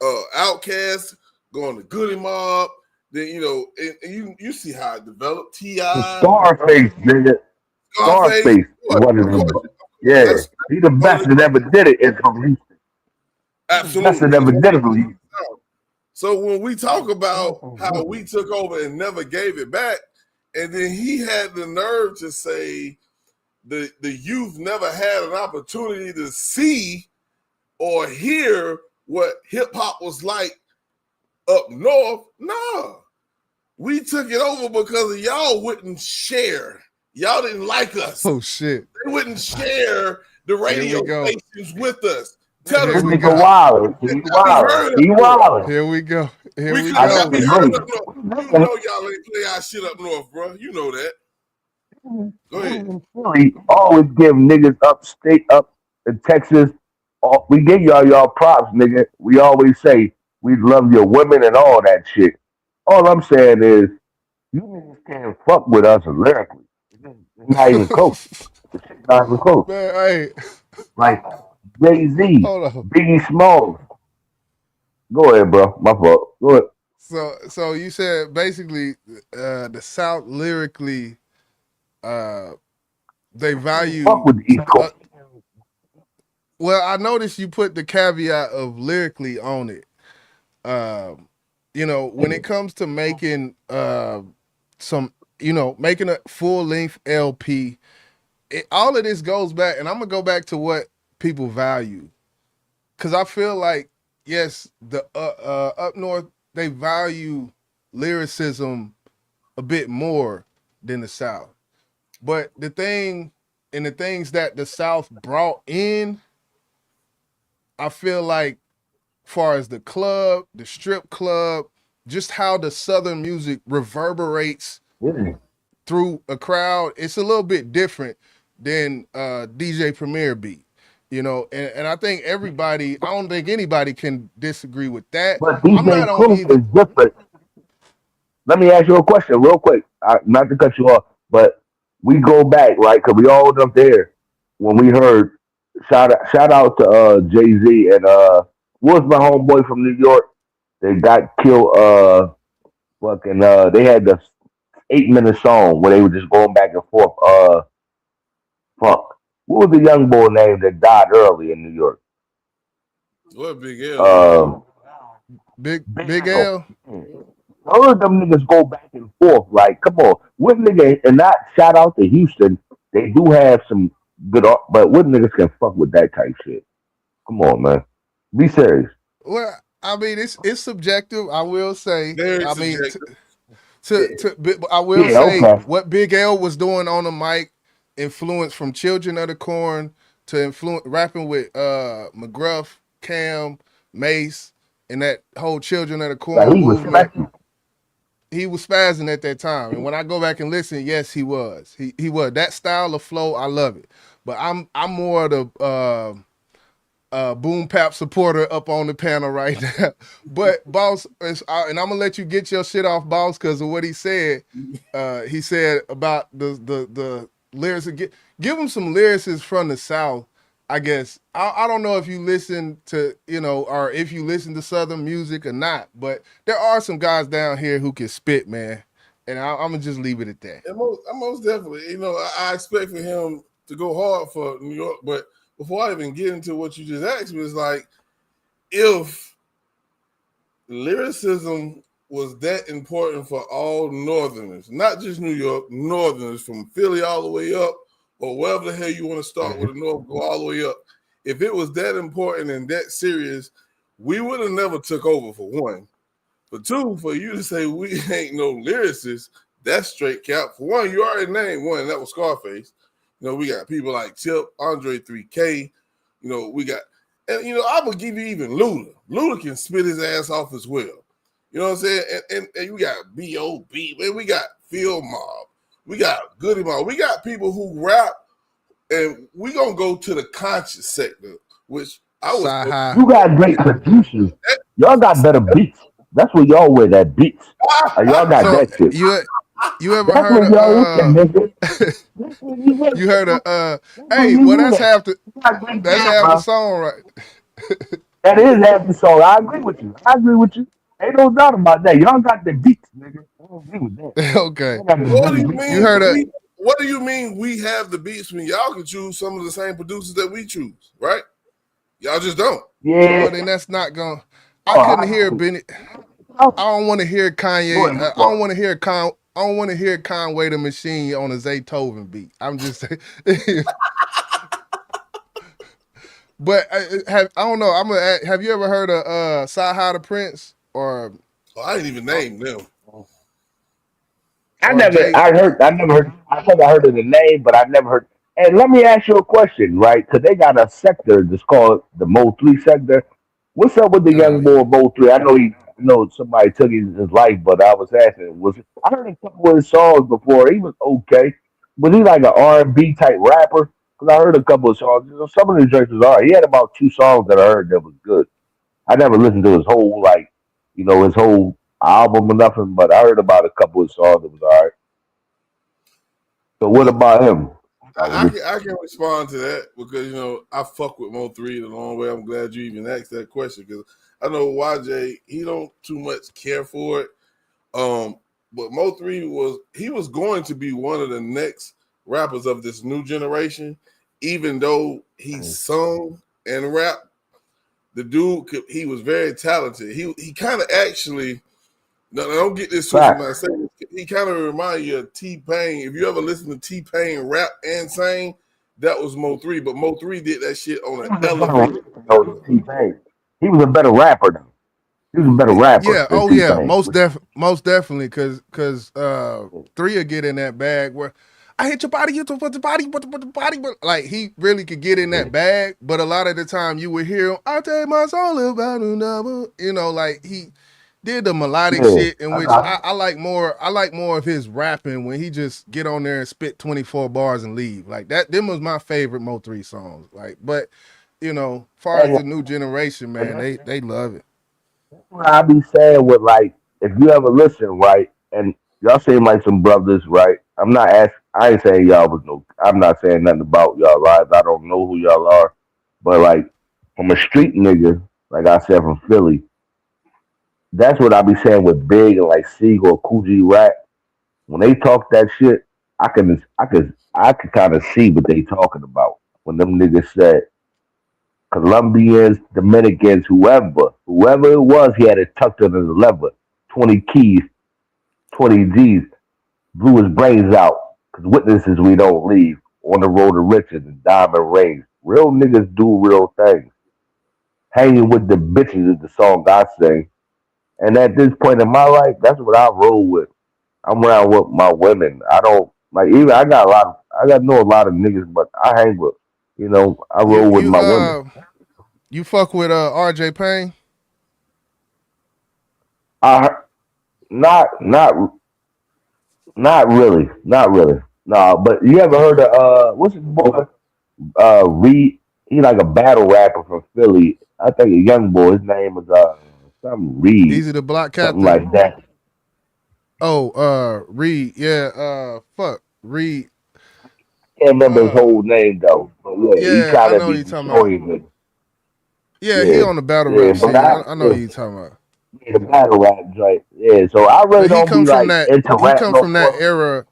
Outkast going to Goody Mob. Then and you see how it developed. T.I. Scarface, nigga. Scarface. Yeah, he the best that ever did it. It's from Houston. Absolutely. Best that ever did it from Houston. So when we talk about how we took over and never gave it back, and then he had the nerve to say the youth never had an opportunity to see or hear what hip hop was like up north. Nah, we took it over because y'all wouldn't share. Y'all didn't like us. Oh shit! They wouldn't share the radio stations with us. Tell This us, nigga wild. He wild. Here we go. Here we go. go. You know y'all ain't play our shit up north, bro. You know that. Go ahead. We always give niggas upstate, up in Texas. We give y'all props, nigga. We always say we love your women and all that shit. All I'm saying is you niggas can't fuck with us lyrically. It's not even close. The shit's not even close. Man, hey. Like Jay-Z, Biggie Smalls. Go ahead, bro. My fault. Go ahead. So you said basically the South lyrically they value fuck with the East Coast. Well, I noticed you put the caveat of lyrically on it. When it comes to making making a full length LP, all of this goes back, and I'm gonna go back to what people value, because I feel like yes, the up north they value lyricism a bit more than the South, but the things that the South brought in, I feel like, far as the club, the strip club, just how the Southern music reverberates through a crowd, it's a little bit different than DJ Premier beat, and I think I don't think anybody can disagree with that. But DJ Clue is different. Let me ask you a question real quick, not to cut you off, but we go back, right, because we all up there when we heard, shout out to Jay-Z and what was my homeboy from New York? They got killed. They had the 8-minute song where they were just going back and forth. What was the young boy name that died early in New York? What Big L? Big L. All of them niggas go back and forth. Like, come on, what nigga? And not shout out to Houston. They do have some good art, but what niggas can fuck with that type shit? Come on, man. Be serious. Well, I mean, it's subjective. I will say. Very I mean, subjective. I will say what Big L was doing on the mic, influence from Children of the Corn to rapping with McGruff, Cam, Mace, and that whole Children of the Corn movement. He was spazzing at that time, and when I go back and listen, yes, he was. He was. That style of flow, I love it. But I'm more the Boom Pap supporter up on the panel right now. But Boss, and I'm gonna let you get your shit off, Boss, because of what he said. He said about the lyrics. Give him some lyrics from the South. I guess I don't know if you listen to or if you listen to Southern music or not, but there are some guys down here who can spit, man. And I'm gonna just leave it at that. And most definitely, I expect for him to go hard for New York, but before I even get into what you just asked me, it's like, if lyricism was that important for all Northerners, not just New York, Northerners from Philly all the way up, or wherever the hell you want to start with the North, go all the way up. If it was that important and that serious, we would have never took over, for one. For two, for you to say we ain't no lyricists, that's straight cap. For one, you already named one, and that was Scarface. We got people like Tip, Andre 3K. We got, and I would give you even Luda. Luda can spit his ass off as well. You know what I'm saying? And we got B.O.B. Man, we got Field Mob. We got Goody Mob. We got people who rap, and we gonna go to the conscious sector, which I was. Sci-Hi. You got great producers. Y'all got better beats. That's what y'all wear, that beats. Y'all got So that shit. you ever That's heard what y'all of listen, nigga. you heard of Hey, well that's half the song, right? That is half the song. I agree with you. Ain't no doubt about that. Y'all got the beats, nigga. I don't agree with that. Okay. What do you mean? You heard of what do you mean we have the beats when y'all can choose some of the same producers that we choose, right? Y'all just don't. Yeah. Well, then that's not going. I couldn't hear Benny. I don't want to hear Kanye. I don't want to hear I don't want to hear Conway the Machine on a Zaytoven beat. I'm just saying. But I don't know. I'm gonna. Have you ever heard of Sci-Hi the Prince or? I didn't even name them. I never heard. I think I heard of the name, but I never heard. And let me ask you a question, right? Because they got a sector that's called the Mo 3 sector. What's up with the young boy Mo 3? I know somebody took his life, but I was asking, I heard a couple of his songs before. He was okay. Was he like an R&B type rapper? Because I heard a couple of songs. Some of the joints was alright. He had about 2 songs that I heard that was good. I never listened to his whole his whole album or nothing, but I heard about a couple of songs that was alright. So what about him? I can respond to that because I fuck with Mo 3 the long way. I'm glad you even asked that question because I know YJ, he don't too much care for it. But Mo 3 was going to be one of the next rappers of this new generation, even though he sung and rapped. The dude, he was very talented. He kind of actually, no, don't get this twisted when I say this. He kind of remind you of T-Pain. If you ever listen to T-Pain rap and sing, that was Mo 3. But Mo 3 did that shit on an elevator. He was a better rapper though. He was a better rapper. Yeah. Oh yeah. Most definitely. Because 3 will get in that bag where I hit your body, you put the body, but like he really could get in that bag. But a lot of the time you would hear him, I take my soul about another. Like he did the melodic shit in which I like more. I like more of his rapping when he just get on there and spit 24 bars and leave. Like that. Them was my favorite Mo 3 songs. Like, but far as the new generation, man, they love it. What I be saying with if you ever listen, right, and y'all seem like some brothers, right? I ain't saying y'all was I'm not saying nothing about y'all lives. I don't know who y'all are. But from a street nigga, like I said, from Philly, that's what I be saying with Big and Siegel, Kool G Rap. When they talk that shit, I can kind of see what they talking about. When them niggas said Colombians, Dominicans, whoever it was, he had it tucked under the leather. 20 keys, 20 G's, blew his brains out. Because witnesses we don't leave. On the road to riches and diamond rings. Real niggas do real things. Hanging with the bitches is the song I sing. And at this point in my life, that's what I roll with. I'm around with my women. I don't even I know a lot of niggas, but I hang with I roll with my women. You fuck with RJ Payne? Not really. No, but you ever heard of what's his boy? Reed. He like a battle rapper from Philly. I think a young boy. His name is something Reed. Easy to Block Captain. Something like that. Oh, Reed. Yeah. Fuck Reed. Can't remember his whole name though. But yeah, he kind I know of you talking about. Yeah, he on the battle rap scene. I know you talking about. Yeah, the battle rap joint. Yeah, so I really don't be into rap. He come from that era.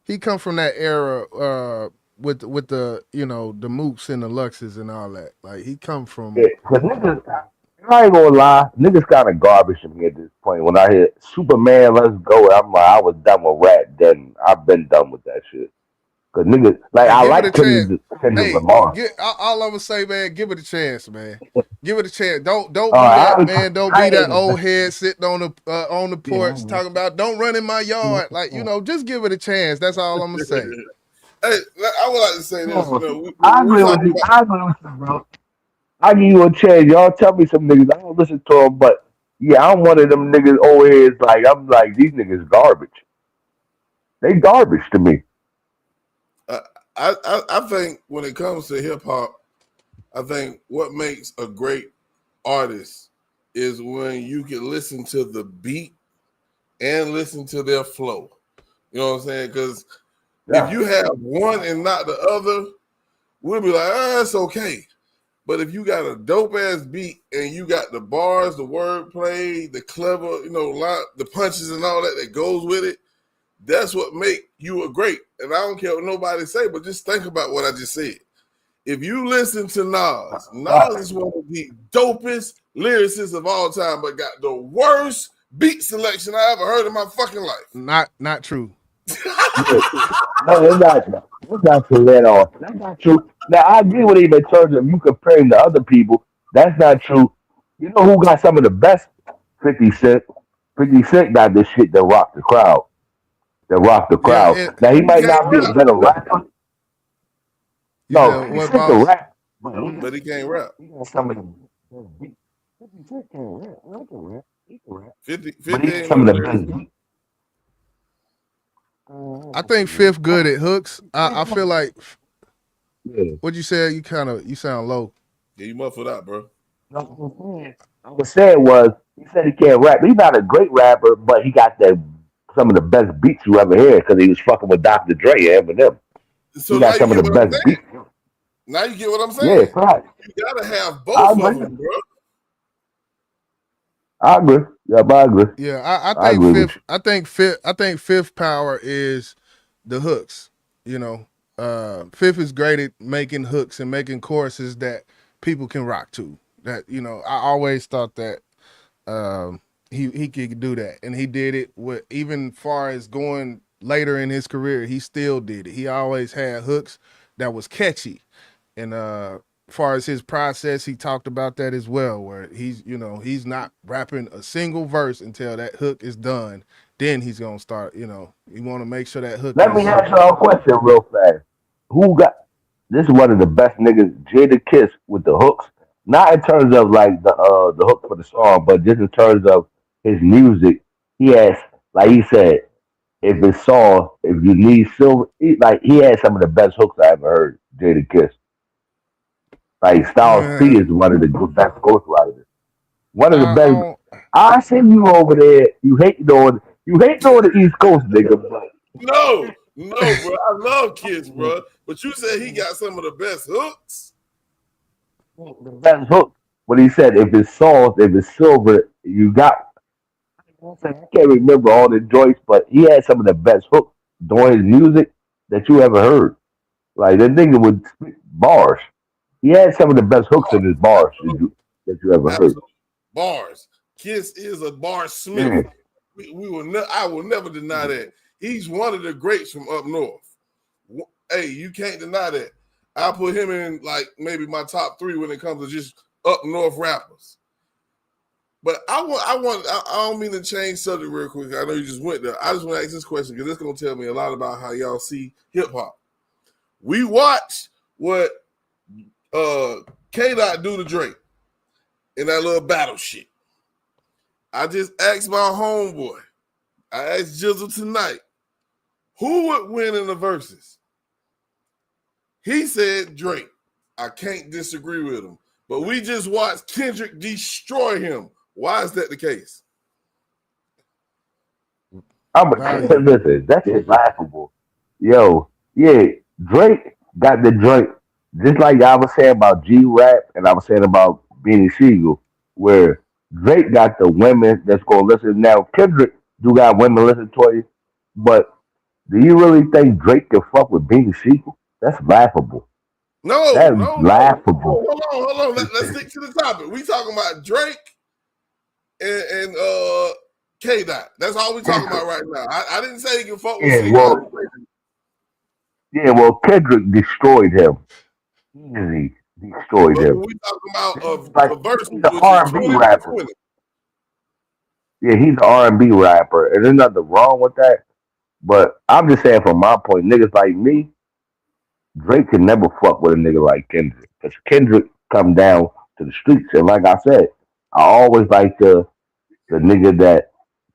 He come from that era with the the Mooks and the Luxes and all that. Like he come from. Yeah, cause niggas, I ain't gonna lie, niggas kind of garbage to me at this point. When I hear Superman, let's go, I'm like, I was done with rap. Then I've been done with that shit. Cause niggas, I like Kendrick Lamar. All I'm gonna say, man, give it a chance, man. Give it a chance. Don't be that man. Don't be that old head sitting on the porch talking about don't run in my yard. Like just give it a chance. That's all I'm gonna say. Hey, I would like to say this. I agree with you, bro. I give you a chance. Y'all tell me some niggas. I don't listen to them, but yeah, I'm one of them niggas over here. I'm like these niggas garbage. They garbage to me. I think when it comes to hip hop, I think what makes a great artist is when you can listen to the beat and listen to their flow. You know what I'm saying? Because if you have one and not the other, we'll be like, it's okay. But if you got a dope ass beat and you got the bars, the wordplay, the clever, the punches and all that goes with it, that's what make you a great. And I don't care what nobody say, but just think about what I just said. If you listen to Nas is one of the dopest lyricists of all time, but got the worst beat selection I ever heard in my fucking life. Not true. No, it's not true. It's not true at all. That's not true. Now I agree with him in terms of you compare him to other people. That's not true. You know who got some of the best? 50 Cent. 50 Cent got this shit that rocked the crowd. Now he might not be a better rapper. No, he can rap, but he can't rap. He got some of the 50 Cent can't rap. I can rap. He can rap. 50 but he got some of the best beats. I think Fifth good at hooks. I feel like what you said. You sound low. Yeah, you muffled out, bro. No, I was saying was he said he can't rap. He's not a great rapper, but he got some of the best beats you ever heard because he was fucking with Dr. Dre and Eminem. So he got some of the best beats. Now you get what I'm saying? Yeah, right. You gotta have both of them, bro. I agree. Yeah, I agree. Yeah, I think Fifth power is the hooks. Fifth is great at making hooks and making choruses that people can rock to. That I always thought that he could do that, and he did it with even far as going later in his career. He still did it. He always had hooks that was catchy, and far as his process, he talked about that as well, where he's not rapping a single verse until that hook is done. Then he's gonna start. You want to make sure that hook. Let me ask y'all a question real fast. This is one of the best niggas, Jadakiss, with the hooks. Not in terms of like the hook for the song, but just in terms of his music. He has, like he said, if you need silver, he had some of the best hooks I ever heard. Jadakiss. Like Styles P is one of the best ghostwriters. One of the best. I see you over there. You hate on the East Coast, nigga. No, bro. I love Kiss, bro. But you said he got some of the best hooks. The best hook. What he said, if it's soft, if it's silver, you got. I can't remember all the joints, but he had some of the best hooks during his music that you ever heard. Like that nigga would spit bars. He had some of the best hooks in his bars that you ever heard. Bars. Kiss is a bar smith. Yeah. I will never deny that. He's one of the greats from up north. Hey, you can't deny that. I'll put him in like maybe my top 3 when it comes to just up north rappers. But I don't mean to change subject real quick. I know you just went there. I just want to ask this question because it's going to tell me a lot about how y'all see hip hop. We watch what K-Dot do to Drake in that little battle shit. I just asked my homeboy. I asked Jizzle tonight, who would win in the verses? He said Drake. I can't disagree with him. But we just watched Kendrick destroy him. Why is that the case? Listen, that is laughable. Yo, yeah, Drake got the joint, just like I was saying about G-Rap and I was saying about Beanie Siegel, where Drake got the women that's going to listen. Now, Kendrick do got women listen to you, but do you really think Drake can fuck with Beanie Siegel? That's laughable. No, that's laughable. Hold on. Let's stick to the topic. We talking about Drake and K-Dot. That's all we talking about right now. I didn't say he can fuck with Siegel. Well, Kendrick destroyed him. Easy destroyed him. We talking about a verse. He's an R&B rapper. Yeah, he's an R&B rapper, and there's nothing wrong with that. But I'm just saying, from my point, niggas like me, Drake can never fuck with a nigga like Kendrick, because Kendrick come down to the streets, and like I said, I always like the nigga that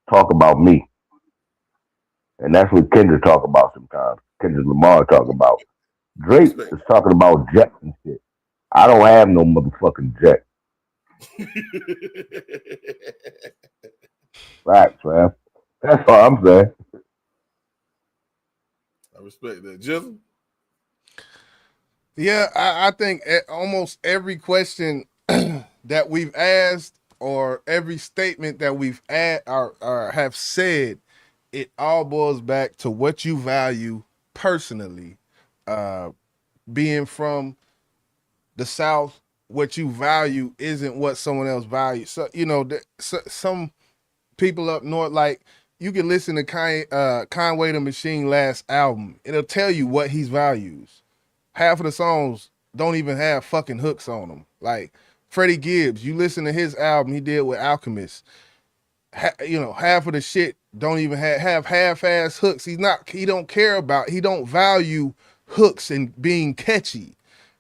talk about me. And that's what Kendrick talk about sometimes. Kendrick Lamar talk about. Drake Respect. is talking about jets and shit. I don't have no motherfucking jet. Facts, man. That's all I'm saying. I respect that. Jizzle? Yeah, I think almost every question that we've asked or every statement that we've or have said, it all boils back to what you value personally. Uh, being from the South, what you value isn't what someone else values. So some people up north, like you can listen to Conway the Machine last album. It'll tell you what he values. Half of the songs don't even have fucking hooks on them. Like Freddie Gibbs, you listen to his album he did with Alchemist. Half of the shit don't even have half-ass hooks. He don't care about, he don't value hooks and being catchy,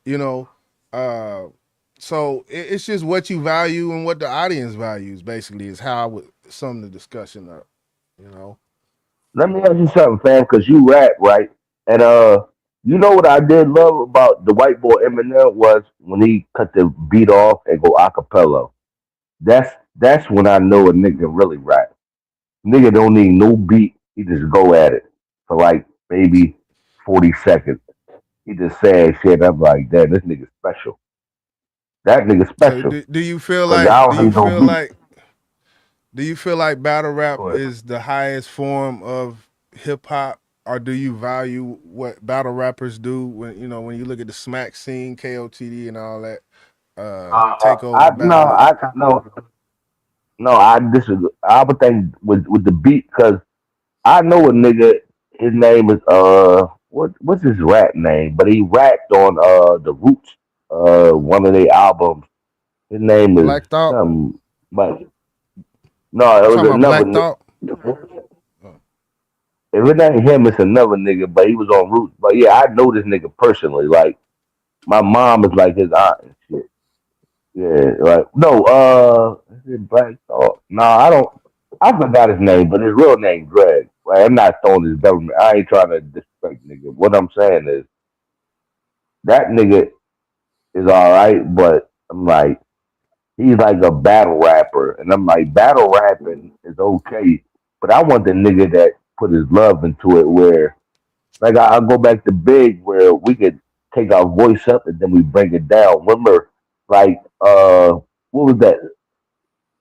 you know. So it's just what you value and what the audience values, basically, is how I would sum the discussion up, you know. Let me ask you something, fam, because you rap, right? And you know what I did love about the white boy Eminem was when he cut the beat off and go acapella. That's when I know a nigga really rap. Nigga don't need no beat. He just go at it for like maybe 40 seconds. He just said shit. I'm like, damn, this nigga special. That nigga So special. do you feel Cause like I don't need no beat. do you feel like battle rap Go ahead. is the highest form of hip hop, or do you value what battle rappers do when you look at the smack scene, KOTD and all that, take over I the no, battle? I no, no. I disagree. I would think with the beat because I know a nigga. His name is what's his rap name? But he rapped on the Roots one of their albums. His name is Black Thought? something. But no, You it talking was about another Black nigga. Thought? If it ain't him, it's another nigga. But he was on Roots. But yeah, I know this nigga personally. Like my mom is like his aunt and shit. Yeah, like no, is it Black Thought? No, I don't. I forgot his name, but his real name Greg. Right? I'm not throwing his government. I ain't trying to disrespect nigga. What I'm saying is that nigga is all right, but I'm like he's like a battle rapper, and I'm like battle rapping is okay, but I want the nigga that put his love into it. Where like I'll go back to Big, where we could take our voice up and then we bring it down. Remember, like what was that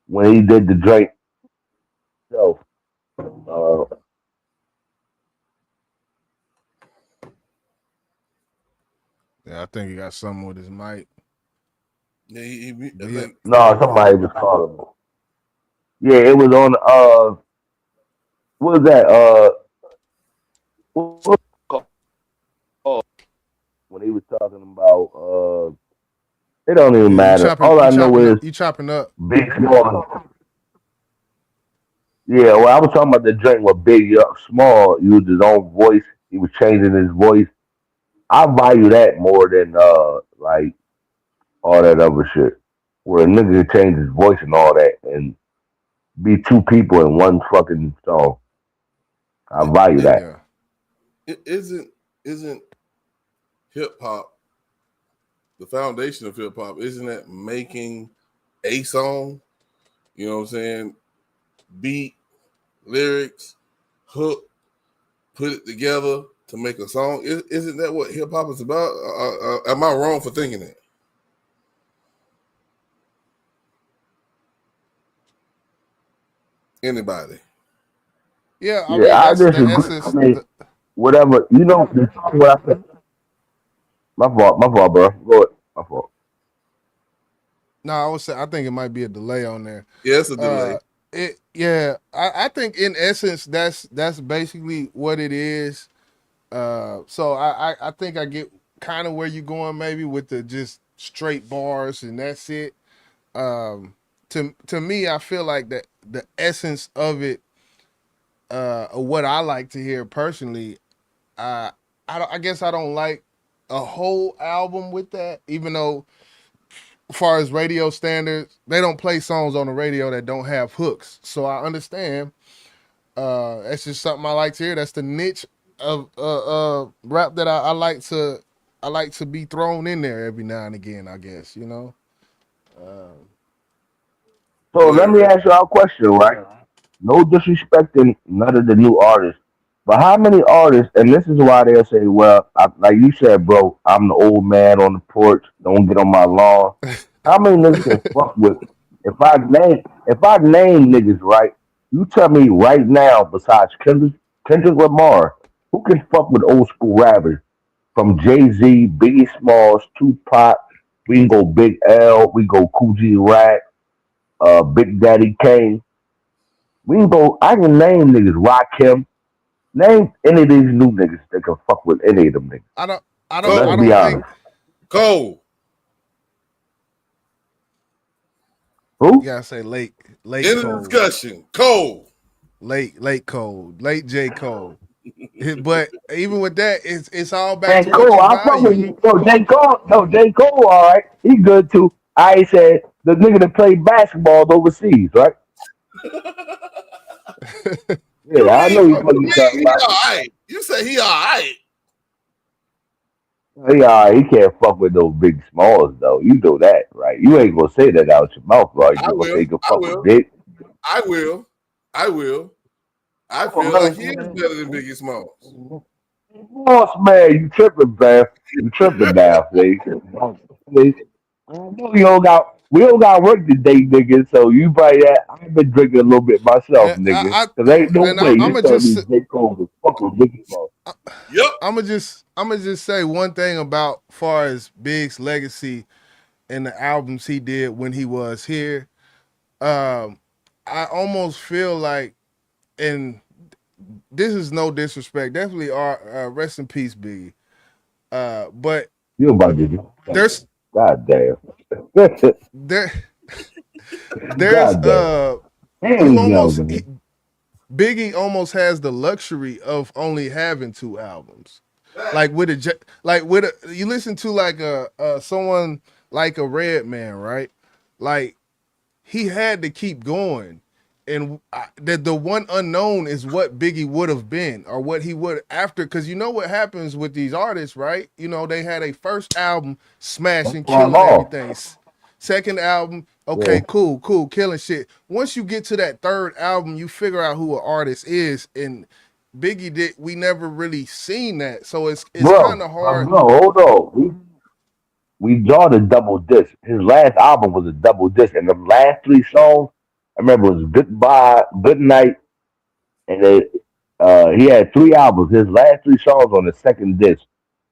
when he did the Drake show? Uh, Yeah, I think he got something with his mic. Yeah, But I yeah, think no, somebody was calling him. Yeah, it was on. What was that? What was it called when he was talking about? It don't even yeah, you matter. chopping All you I know chopping up is you chopping up. Big Small. Yeah, well, I was talking about the drink with Big Small used his own voice. He was changing his voice. I value that more than like all that other shit. Where a nigga can change his voice and all that and be two people in one fucking song. I it, value it, that. Yeah. it isn't hip hop the foundation of hip hop? Isn't that making a song? You know what I'm saying? Beat, lyrics, hook, put it together to make a song. Isn't that what hip hop is about? Am I wrong for thinking that? Anybody? Yeah, I Yeah, mean I that's the disagree. I essence. mean, whatever. You know, what I said. My fault, bro. Go ahead. My fault. No, I would say I think it might be a delay on there. Yeah, it's a delay. I think in essence that's basically what it is. So I think I get kind of where you're going, maybe with the just straight bars and that's it. To me, I feel like that the essence of it, of what I like to hear personally, uh, I guess I don't like a whole album with that, even though as far as radio standards, they don't play songs on the radio that don't have hooks. So I understand That's just something I like to hear. That's the niche of rap that I like to be thrown in there every now and again, I guess, you know. So let me ask y'all a question, right? No disrespecting none of the new artists, but how many artists? And this is why they'll say, "Well, like you said, bro, I'm the old man on the porch. Don't get on my lawn." How many niggas can fuck with? If I name niggas right, you tell me right now. Besides Kendrick Lamar, who can fuck with old school rappers from Jay Z, Biggie Smalls, Tupac? We can go Big L. We go Cool G Rap, Big Daddy Kane. We can go. I can name niggas. Rakim. Name any of these new niggas that can fuck with any of them niggas. I don't I So don't I let's be don't honest. think Cole. you Who? gotta say late In the Cole. discussion. Cole. Late Cole. Late J. Cole. But even with that, it's all back And to what Cole, you I fuck with value. you. No, J. Cole. No, J. Cole, all right. He good too. I said the nigga that played basketball overseas, right? You Yeah, I know mean, he's fucking he talking about. all right. You say he all right. He all right. He can't fuck with those big smalls though. You know that, right? You ain't gonna say that out your mouth, right? I You gonna say will. he can I fuck with will. big. I will. I will. I Oh, feel like he is man. better than Biggie Smalls. Boss man, you tripping, man. You tripping now, see? See? I know we don't got work today, nigga. So you probably I've been drinking a little bit myself, And nigga. Cause ain't no way I'm you gonna telling me just J. Cole was fucking Biggie Smalls. Yep. I'm gonna just say one thing about far as Big's legacy and the albums he did when he was here. I almost feel like, and this is no disrespect, definitely our rest in peace, Biggie. But You about to do? there's God damn. there there's God damn. you Hands almost down, man. Biggie almost has the luxury of only having two albums. Like you listen to like someone like a Redman, right? Like he had to keep going, and the one unknown is what Biggie would have been or what he would after. Because you know what happens with these artists, right? You know they had a first album smashing, Why I'm killing off. everything. Second album, Yeah. okay, cool, killing shit. Once you get to that third album, you figure out who an artist is, and Biggie did. We never really seen that, so it's kind of hard. Bro, hold on. We draw the double disc. His last album was a double disc, and the last three songs, I remember it was Goodbye, Good Night, and he had three albums. His last three songs on the second disc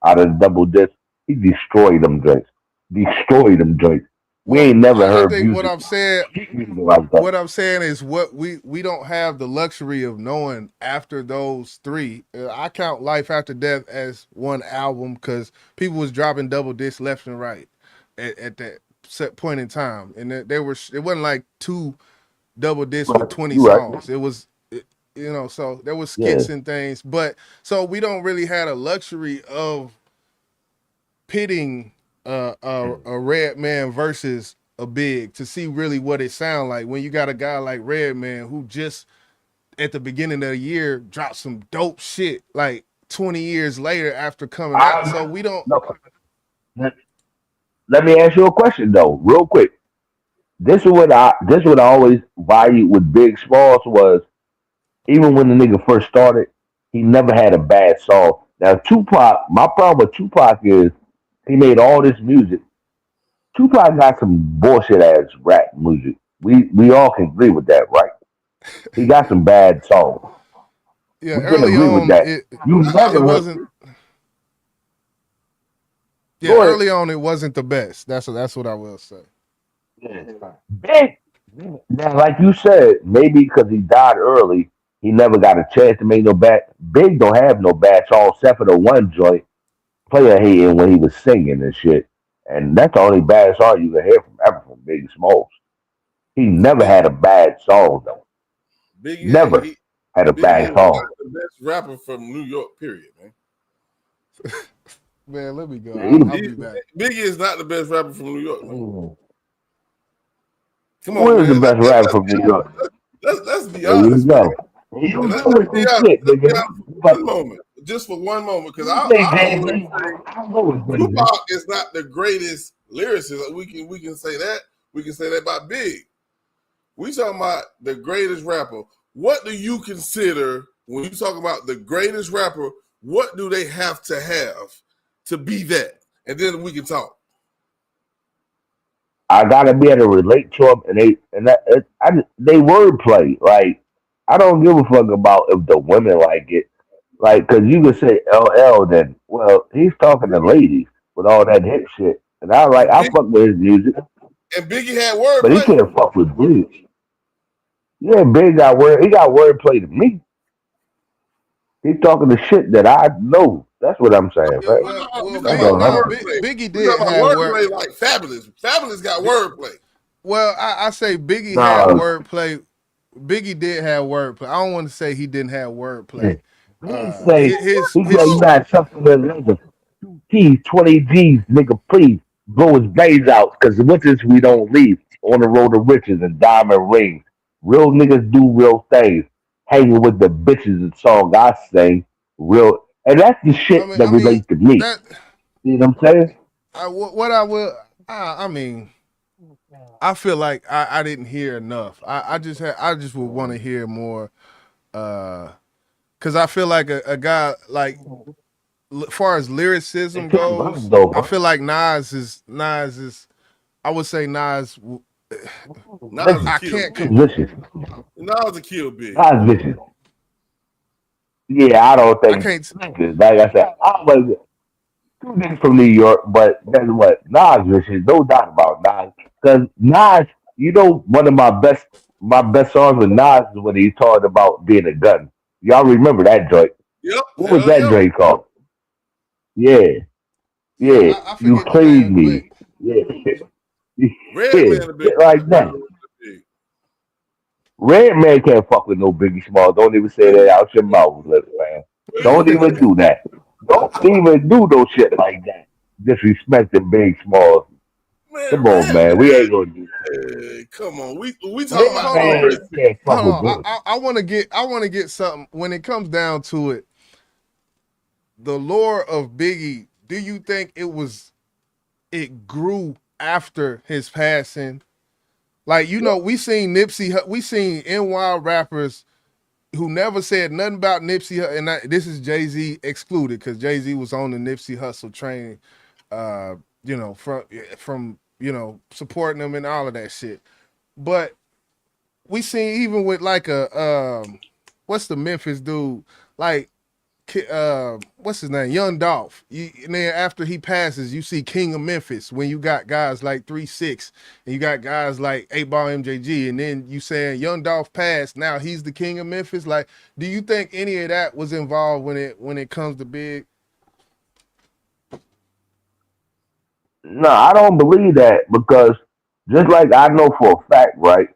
out of the double disc, he destroyed them joints. Destroyed them joints. We Well, ain't never I heard think what music I'm saying, like that. what I'm saying is what we don't have the luxury of knowing after those three. I count Life After Death as one album because people was dropping double discs left and right at that set point in time, and it wasn't like two double discs with 20 You right. songs. It was. So there was Yeah. skits and things, but so we don't really had a luxury of pitting a Redman versus a Big to see really what it sound like when you got a guy like Redman who just at the beginning of the year dropped some dope shit like 20 years later after coming out. So we don't. No. Let me ask you a question though, real quick. This is what I always valued with Big Smalls was even when the nigga first started, he never had a bad song. Now Tupac, my problem with Tupac is he made all this music. Tupac got some bullshit ass rap music. We all can agree with that, right? He got some bad songs. Yeah, We can early agree with on that. You it never heard. wasn't. Yeah, Go ahead. early on it wasn't the best. That's what I will say. Big. Now, like you said, maybe because he died early, he never got a chance to make no bad. Big don't have no bad songs except for the one joint, player hating when he was singing and shit. And that's the only bad song you can hear from ever from Big Smalls. He never had a bad song though. Biggie, Never had a Biggie bad is not song. the best rapper from New York, period, man. Man, let me go. Yeah, I'll be back. Biggie is not the best rapper from New York, man. Come Who on, is the man. best rapper from New York? Let's be There you honest, man. go. You And know with be this honest, shit, let's be nigga. honest for But one moment, just for one moment, because you say I Jay-Z, I know it's Jay-Z. Tupac is not the greatest lyricist. We can say that. We can say that about Big. We talking about the greatest rapper. What do you consider when you talk about the greatest rapper? What do they have to be that? And then we can talk. I gotta be able to relate to them, and they wordplay. Like I don't give a fuck about if the women like it. Like, cause you could say LL, then well, he's talking to ladies with all that hip shit, and I Big, fuck with his music, and Biggie had but he wordplay. can't fuck with Big. Yeah, Big got word. He got wordplay to me. He talking the shit that I know. That's what I'm saying, Yeah, right? We That's talking all about I'm. wordplay. Biggie We talking did about have word. wordplay like Fabulous. Fabulous got wordplay. Well, I say Biggie had No, wordplay. Biggie did have wordplay. I don't want to say he didn't have wordplay. he say you His got something that leather. 2 T's, 20 G's, nigga, please blow his brains out, cause with this we don't leave on the road to riches and diamond rings. Real niggas do real things. Hanging with the bitches and song I sing. Real, and that's the shit that I mean relates to me. that You know what I'm saying? what I will. I mean, I feel like I didn't hear enough. I just would want to hear more. Cause I feel like a guy like as far as They lyricism took brothers goes, though, I bro. feel like Nas is. I would say Nas. Nas Vicious. a I kill. can't. Vicious. Nas a kill Big. Nas vicious. Yeah, I don't I think can't. vicious. Like I said, I was two niggas from New York, but guess what? Nas vicious, no doubt about Nas. Because Nas, one of my best songs with Nas is when he talked about being a gun. Y'all remember that joint? Yep, What was hell that yeah. joint called? Yeah, Yeah, yeah. I You forget the played name, but me. Yeah, yeah. Redman a big Shit like that. big. Red man can't fuck with no Biggie Small. Don't even say that out your mouth, little man. Don't even do that. Don't even do no shit like that. Disrespecting Big Small. Man, Come on, man. We ain't gonna do Redman. Come on. We talking that. about hold on, Man can't fuck with hold on. Big. I want to get something. When it comes down to it, the lore of Biggie. Do you think it grew after his passing? Like we seen we seen NY rappers who never said nothing about Nipsey, and this is Jay-Z excluded because Jay-Z was on the Nipsey Hussle train, from supporting them and all of that shit. But we seen even with like what's the Memphis dude like what's his name, Young Dolph. And then after he passes, you see King of Memphis when you got guys like 3-6 and you got guys like 8 Ball MJG, and then you saying Young Dolph passed, now he's the King of Memphis. Like, do you think any of that was involved when it comes to Big? No, I don't believe that because just like I know for a fact, right?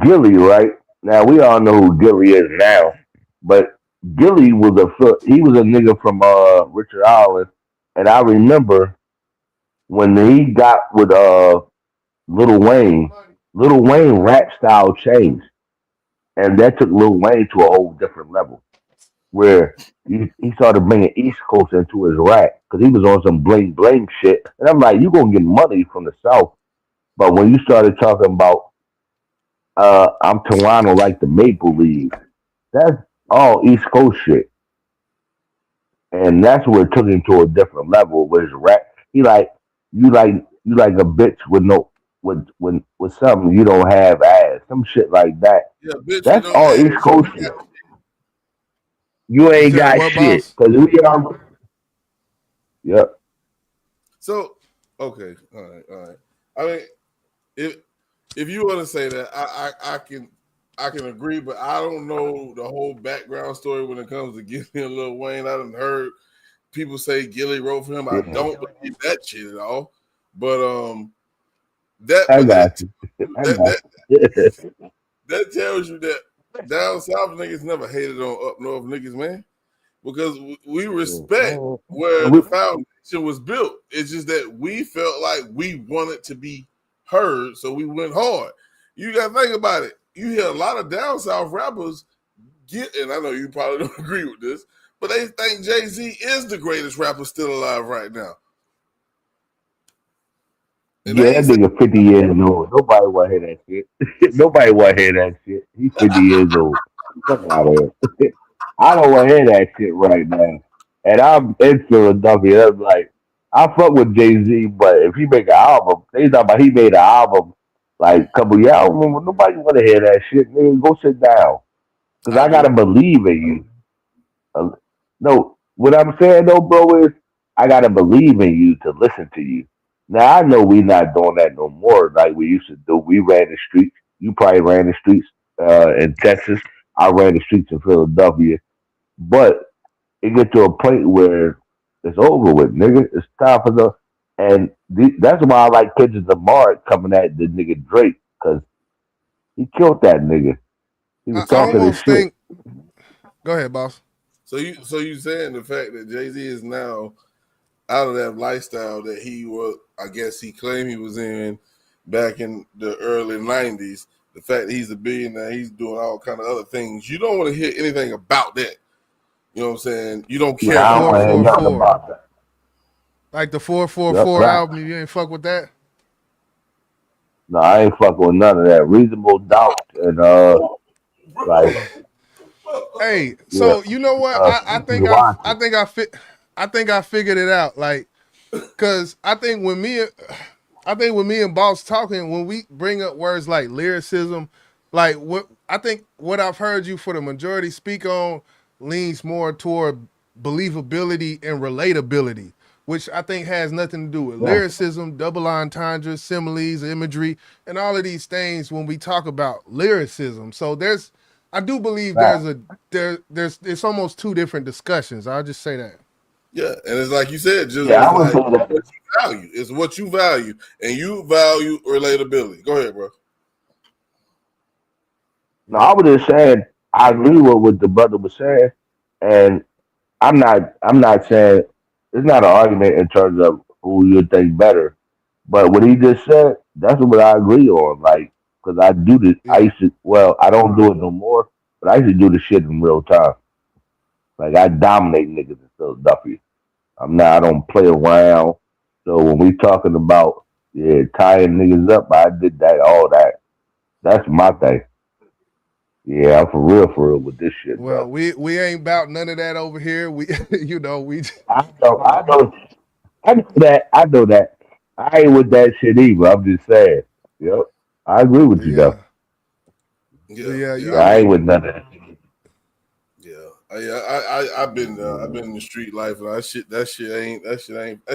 Gilly, right? Now we all know who Gilly is now, but Gilly he was a nigga from Richard Island, and I remember when he got with Lil Wayne, Lil Wayne rap style changed, and that took Lil Wayne to a whole different level where he started bringing East Coast into his rap because he was on some bling bling shit, and I'm like, you gonna get money from the South, but when you started talking about I'm Toronto like the Maple Leaf. That's all East Coast shit. And that's where it took him to a different level with his rap. He like you like a bitch with no with something you don't have ass. Some shit like that. Yeah, bitch, we That's don't all have East Coast shit. You You ain't said got what, shit. boss? Cause we are Yep. So okay, all right. I mean, if you want to say that, I can agree, but I don't know the whole background story when it comes to Gilly and Lil Wayne. I done heard people say Gilly wrote for him. I Yeah. don't believe that shit at all. But that I but got you. I got that you. that tells you that down south niggas never hated on up north niggas, man, because we respect where the foundation was built. It's just that we felt like we wanted to be heard, so we went hard. You got to think about it. You hear a lot of down south rappers get, and I know you probably don't agree with this, but they think Jay-Z is the greatest rapper still alive right now. And Yeah, that nigga 50 years old. Nobody want to hear that shit. Nobody want to hear that shit. He's 50 years old. Fuck out of here. I don't want to hear that shit right now. And I'm in Philadelphia. I'm like, I fuck with Jay-Z, but if he make an album, they talking about he made an album like a couple years. I don't remember. Nobody want to hear that shit. Nigga, go sit down. Because I got to believe in you. No, what I'm saying though, bro, is I got to believe in you to listen to you. Now I know we not doing that no more like we used to do. We ran the streets. You probably ran the streets in Texas. I ran the streets in Philadelphia. But it get to a point where it's over with, nigga. It's time for the and that's why I like Kendrick Lamar coming at the nigga Drake because he killed that nigga. He was talking his shit. Go ahead, boss. So you saying the fact that Jay-Z is now out of that lifestyle that he was, I guess he claimed he was in back in the early 90s, the fact that he's a billionaire, he's doing all kind of other things. You don't want to hear anything about that. You know what I'm saying? You don't care about that. Like the 444 album, you ain't fuck with that? No, I ain't fucking with none of that. Reasonable Doubt and like. Hey, so you know what? I think I figured it out. Like, cause I think when me and Boss talking, when we bring up words like lyricism, like what I've heard you for the majority speak on leans more toward believability and relatability, which I think has nothing to do with lyricism, double entendre, similes, imagery, and all of these things when we talk about lyricism. So I do believe there's it's almost two different discussions. I'll just say that. Yeah, and it's like you said, just I like would say that. what you value. It's what you value, and you value relatability. Go ahead, bro. No, I was just saying I agree with what the brother was saying, and I'm not saying it's not an argument in terms of who you think better, but what he just said, that's what I agree on. Like, because I do this, I used to. Well, I don't do it no more, but I used to do the shit in real time. Like I dominate niggas in Philadelphia. I don't play around. So when we talking about tying niggas up, I did that, all that. That's my thing. Yeah, I'm for real with this shit. Well, bro. we ain't about none of that over here. We we. I know that. I ain't with that shit either. I'm just saying. Yep, I agree with you though. Yeah, I ain't with none of that. I've been in the street life, and that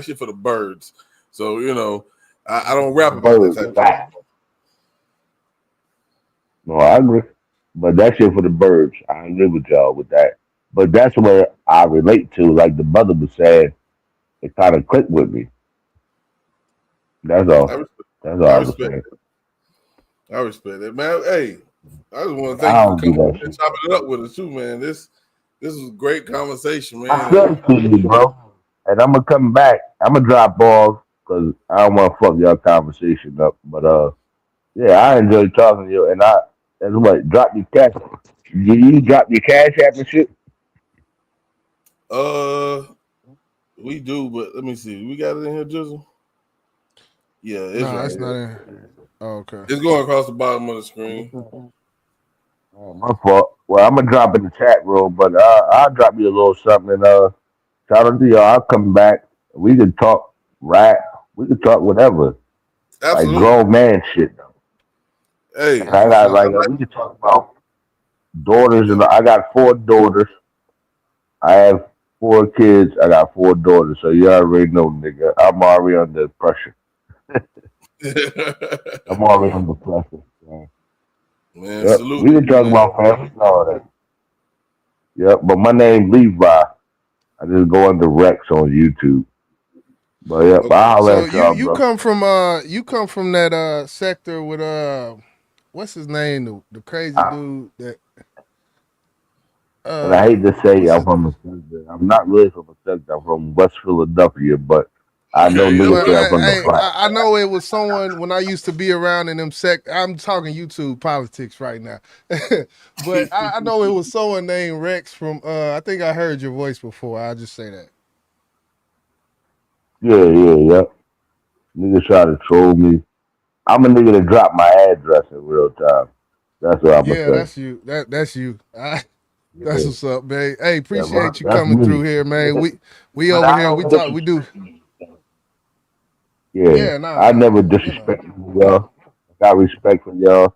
shit for the birds. So I don't rap about that type of stuff. No, I agree, but that shit for the birds. I agree with y'all with that. But that's where I relate to. Like the brother was saying, it kind of clicked with me. That's all. That's all I was saying. I respect it, man. Hey, I just want to thank you for coming and chopping it up with us too, man. This was a great conversation, man. I love you, bro. And I'm gonna come back. I'm gonna drop off because I don't want to fuck y'all conversation up. But yeah, I enjoy talking to you. And that's what, drop your cash. You drop your cash app and shit? We do, but let me see. We got it in here, Jizzle? Yeah, it's not in here. Oh, okay. It's going across the bottom of the screen. Oh, my fault. Well, I'm gonna drop in the chat room, but I'll drop you a little something. And shout out to y'all. I'll come back. We can talk rap. We can talk whatever. Absolutely. Like grown man shit. Though. Hey, and I got we can talk about daughters, and I got 4 daughters. I have 4 kids. I got 4 daughters. So you already know, nigga. I'm already under pressure. I'm already under pressure. Man, salute. We can talk about family and all that. Yep, but my name Levi. I just go under Rex on YouTube. But yeah, I'll let y'all. You come from that sector with what's his name? The crazy dude that. And I hate to say I'm from a sector. I'm not really from a sector. I'm from West Philadelphia, but I know Okay, niggas But say I'm from the block. I know it was someone when I used to be around in them I'm talking YouTube politics right now. But I know it was someone named Rex from I think I heard your voice before. I'll just say that. Yeah. Niggas try to troll me. I'm a nigga that drop my address in real time. That's what I'm gonna Yeah, say. that's you. That's you. That's Yeah, what's up, man. Hey, yeah, bro. appreciate you That's coming through me. here, man. We But over I here, we don't talk, we do. disrespect you. Yeah, Yeah, I nah, never you know. disrespected y'all. I got respect for y'all.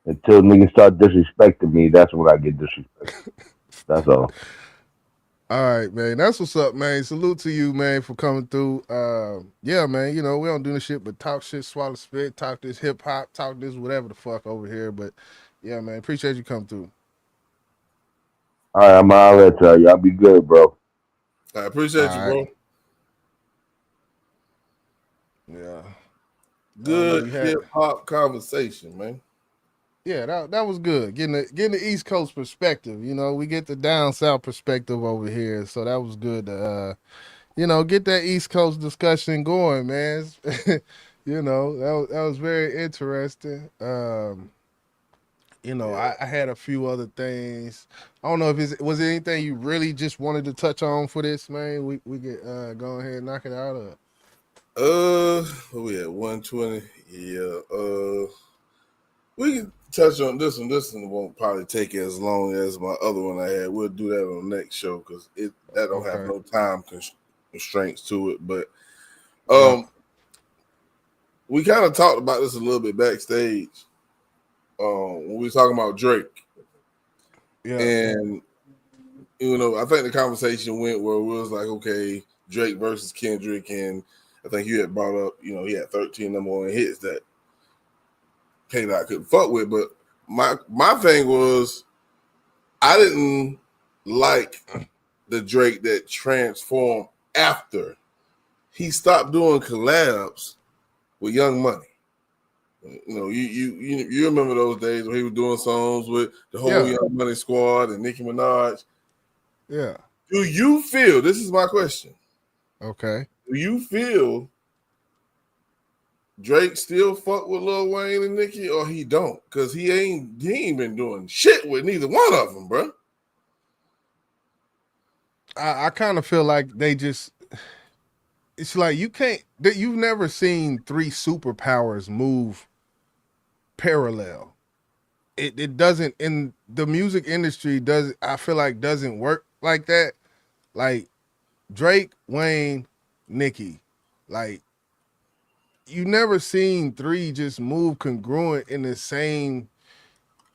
Until niggas start disrespecting me, that's when I get disrespected. That's all. All right, man. That's what's up, man. Salute to you, man, for coming through. Yeah, man. You know, we don't do this shit but talk shit, swallow spit, talk this hip hop, talk this whatever the fuck over here. But yeah, man, appreciate you coming through. All right, I'm gonna let y'all be good, bro. I All appreciate you, right. bro. Yeah. Good You had hip hop conversation, man. yeah, that was good. Getting the East Coast perspective. You know, we get the down south perspective over here. So that was good to get that East Coast discussion going, man. That was very interesting. I had a few other things. I don't know if was there anything you really just wanted to touch on for this, man. We get go ahead and knock it out. What we at 120? Yeah. We can touch on this one. This one won't probably take as long as my other one I had. We'll do that on the next show because that don't have no time constraints to it. But we kind of talked about this a little bit backstage when we were talking about Drake. Yeah. And I think the conversation went where it was like, okay, Drake versus Kendrick, and I think you had brought up, he had 13 number one hits that K-Dot couldn't fuck with. But my thing was, I didn't like the Drake that transformed after he stopped doing collabs with Young Money. You remember those days when he was doing songs with the whole Young Money squad and Nicki Minaj. Yeah. Do you feel, this is my question. Okay. Do you feel Drake still fuck with Lil Wayne and Nicki, or he don't? Because he ain't been doing shit with neither one of them, bro. I kind of feel like it's like you've never seen three superpowers move parallel. It doesn't in the music industry I feel like doesn't work like that. Like Drake, Wayne, Nicki, like you never seen three just move congruent in the same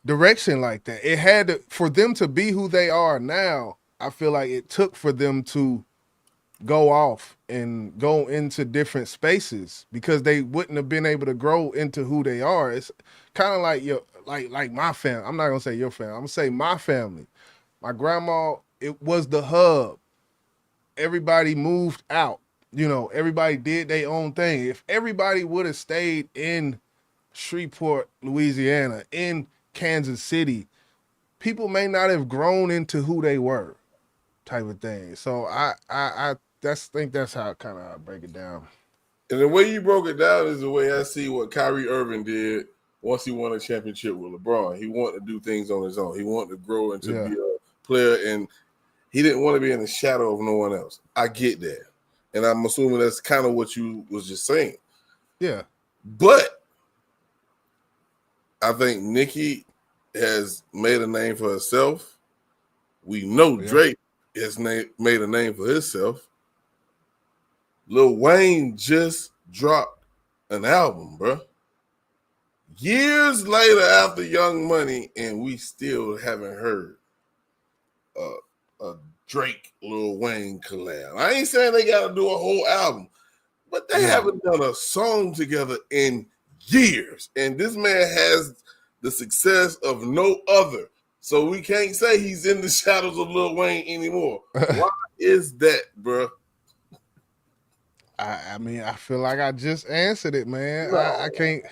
direction like that. It had to, for them to be who they are now. I feel like it took for them to go off and go into different spaces because they wouldn't have been able to grow into who they are. It's kind of like like my family. I'm not gonna say your family. I'm gonna say my family. My grandma, it was the hub. Everybody moved out. Everybody did their own thing. If everybody would have stayed in Shreveport, Louisiana, in Kansas City, people may not have grown into who they were, type of thing. So I think that's how kind of I break it down. And the way you broke it down is the way I see what Kyrie Irving did once he won a championship with LeBron. He wanted to do things on his own. He wanted to grow and to be a player, and he didn't want to be in the shadow of no one else. I get that. And I'm assuming that's kind of what you was just saying. Yeah. But I think Nicki has made a name for herself. We know Drake has made a name for himself. Lil Wayne just dropped an album, bro. Years later after Young Money, and we still haven't heard a Drake Lil Wayne collab. I ain't saying they got to do a whole album, but they haven't done a song together in years. And this man has the success of no other. So we can't say he's in the shadows of Lil Wayne anymore. Why is that, bro? I mean, I feel like I just answered it, man. No. I can't.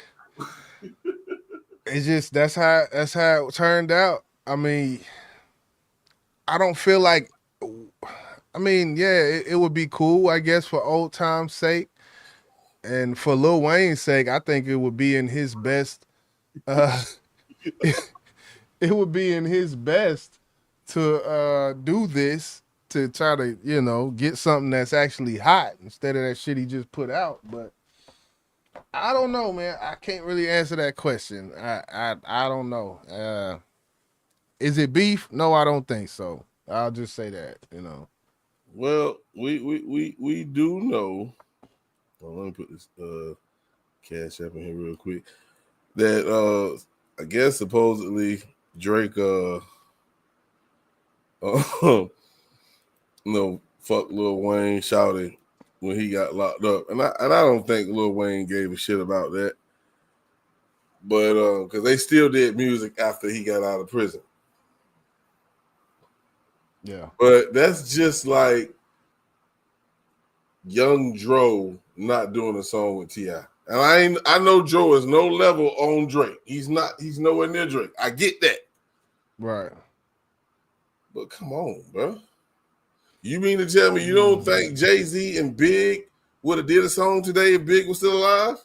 It's just that's how it turned out. I mean, I don't feel like I mean, yeah, it would be cool, I guess, for old time's sake. And for Lil Wayne's sake, I think it would be in his best. It would be in his best to do this to try to, get something that's actually hot instead of that shit he just put out. But I don't know, man. I can't really answer that question. I don't know. Is it beef? No, I don't think so. I'll just say that, Well, we do know. Well, let me put this cash app in here real quick. That I guess supposedly Drake fuck Lil Wayne shouted when he got locked up. And I don't think Lil Wayne gave a shit about that. But because they still did music after he got out of prison. Yeah. But that's just like Young Dro not doing a song with T.I. And I know Dro is no level on Drake. He's nowhere near Drake. I get that. Right. But come on, bro. You mean to tell me you don't think Jay-Z and Big would have did a song today if Big was still alive?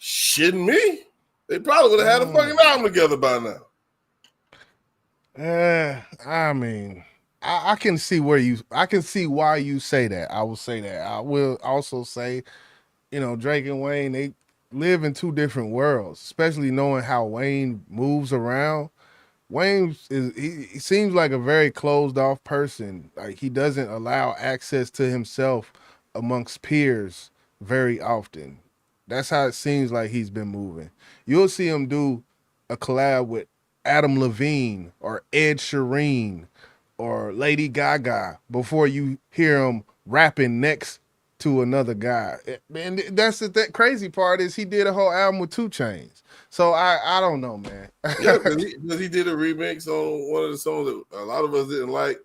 Shitting me. They probably would have had a fucking album together by now. I mean, I can see why you say that. I will say that. I will also say, Drake and Wayne, they live in two different worlds, especially knowing how Wayne moves around. Wayne he seems like a very closed off person. Like he doesn't allow access to himself amongst peers very often. That's how it seems like he's been moving. You'll see him do a collab with Adam Levine or Ed Sheeran or Lady Gaga before you hear him rapping next to another guy. And that's the crazy part is he did a whole album with 2 Chainz. So I don't know, man. Yeah, because he did a remix on one of the songs that a lot of us didn't like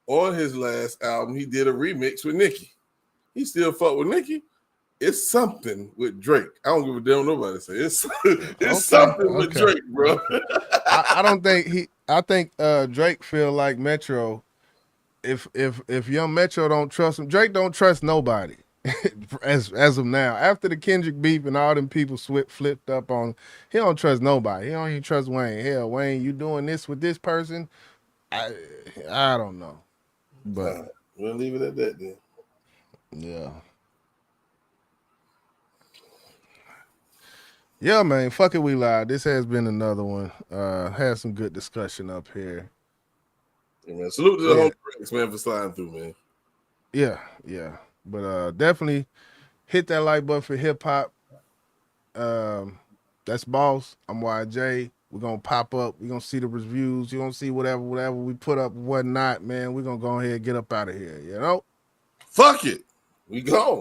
on his last album. He did a remix with Nicki. He still fuck with Nicki. It's something with Drake. I don't give a damn nobody say it's something with Drake, bro. I don't think I think Drake feel like Metro. If young Metro don't trust him, Drake don't trust nobody. as of now, after the Kendrick beef and all them people flipped up on, he don't trust nobody. He don't even trust Wayne. Hell, Wayne, you doing this with this person? I don't know, but we'll leave it at that then. Yeah. Yeah, man. Fuck it, we lied. This has been another one. Had some good discussion up here. Yeah, man. Salute to the whole Breaks, man, for sliding through, man. Yeah. But definitely hit that like button for hip hop. That's Boss. I'm YJ. We're gonna pop up. We're gonna see the reviews. You're gonna see whatever we put up and whatnot, man. We're gonna go ahead and get up out of here, Fuck it. We go.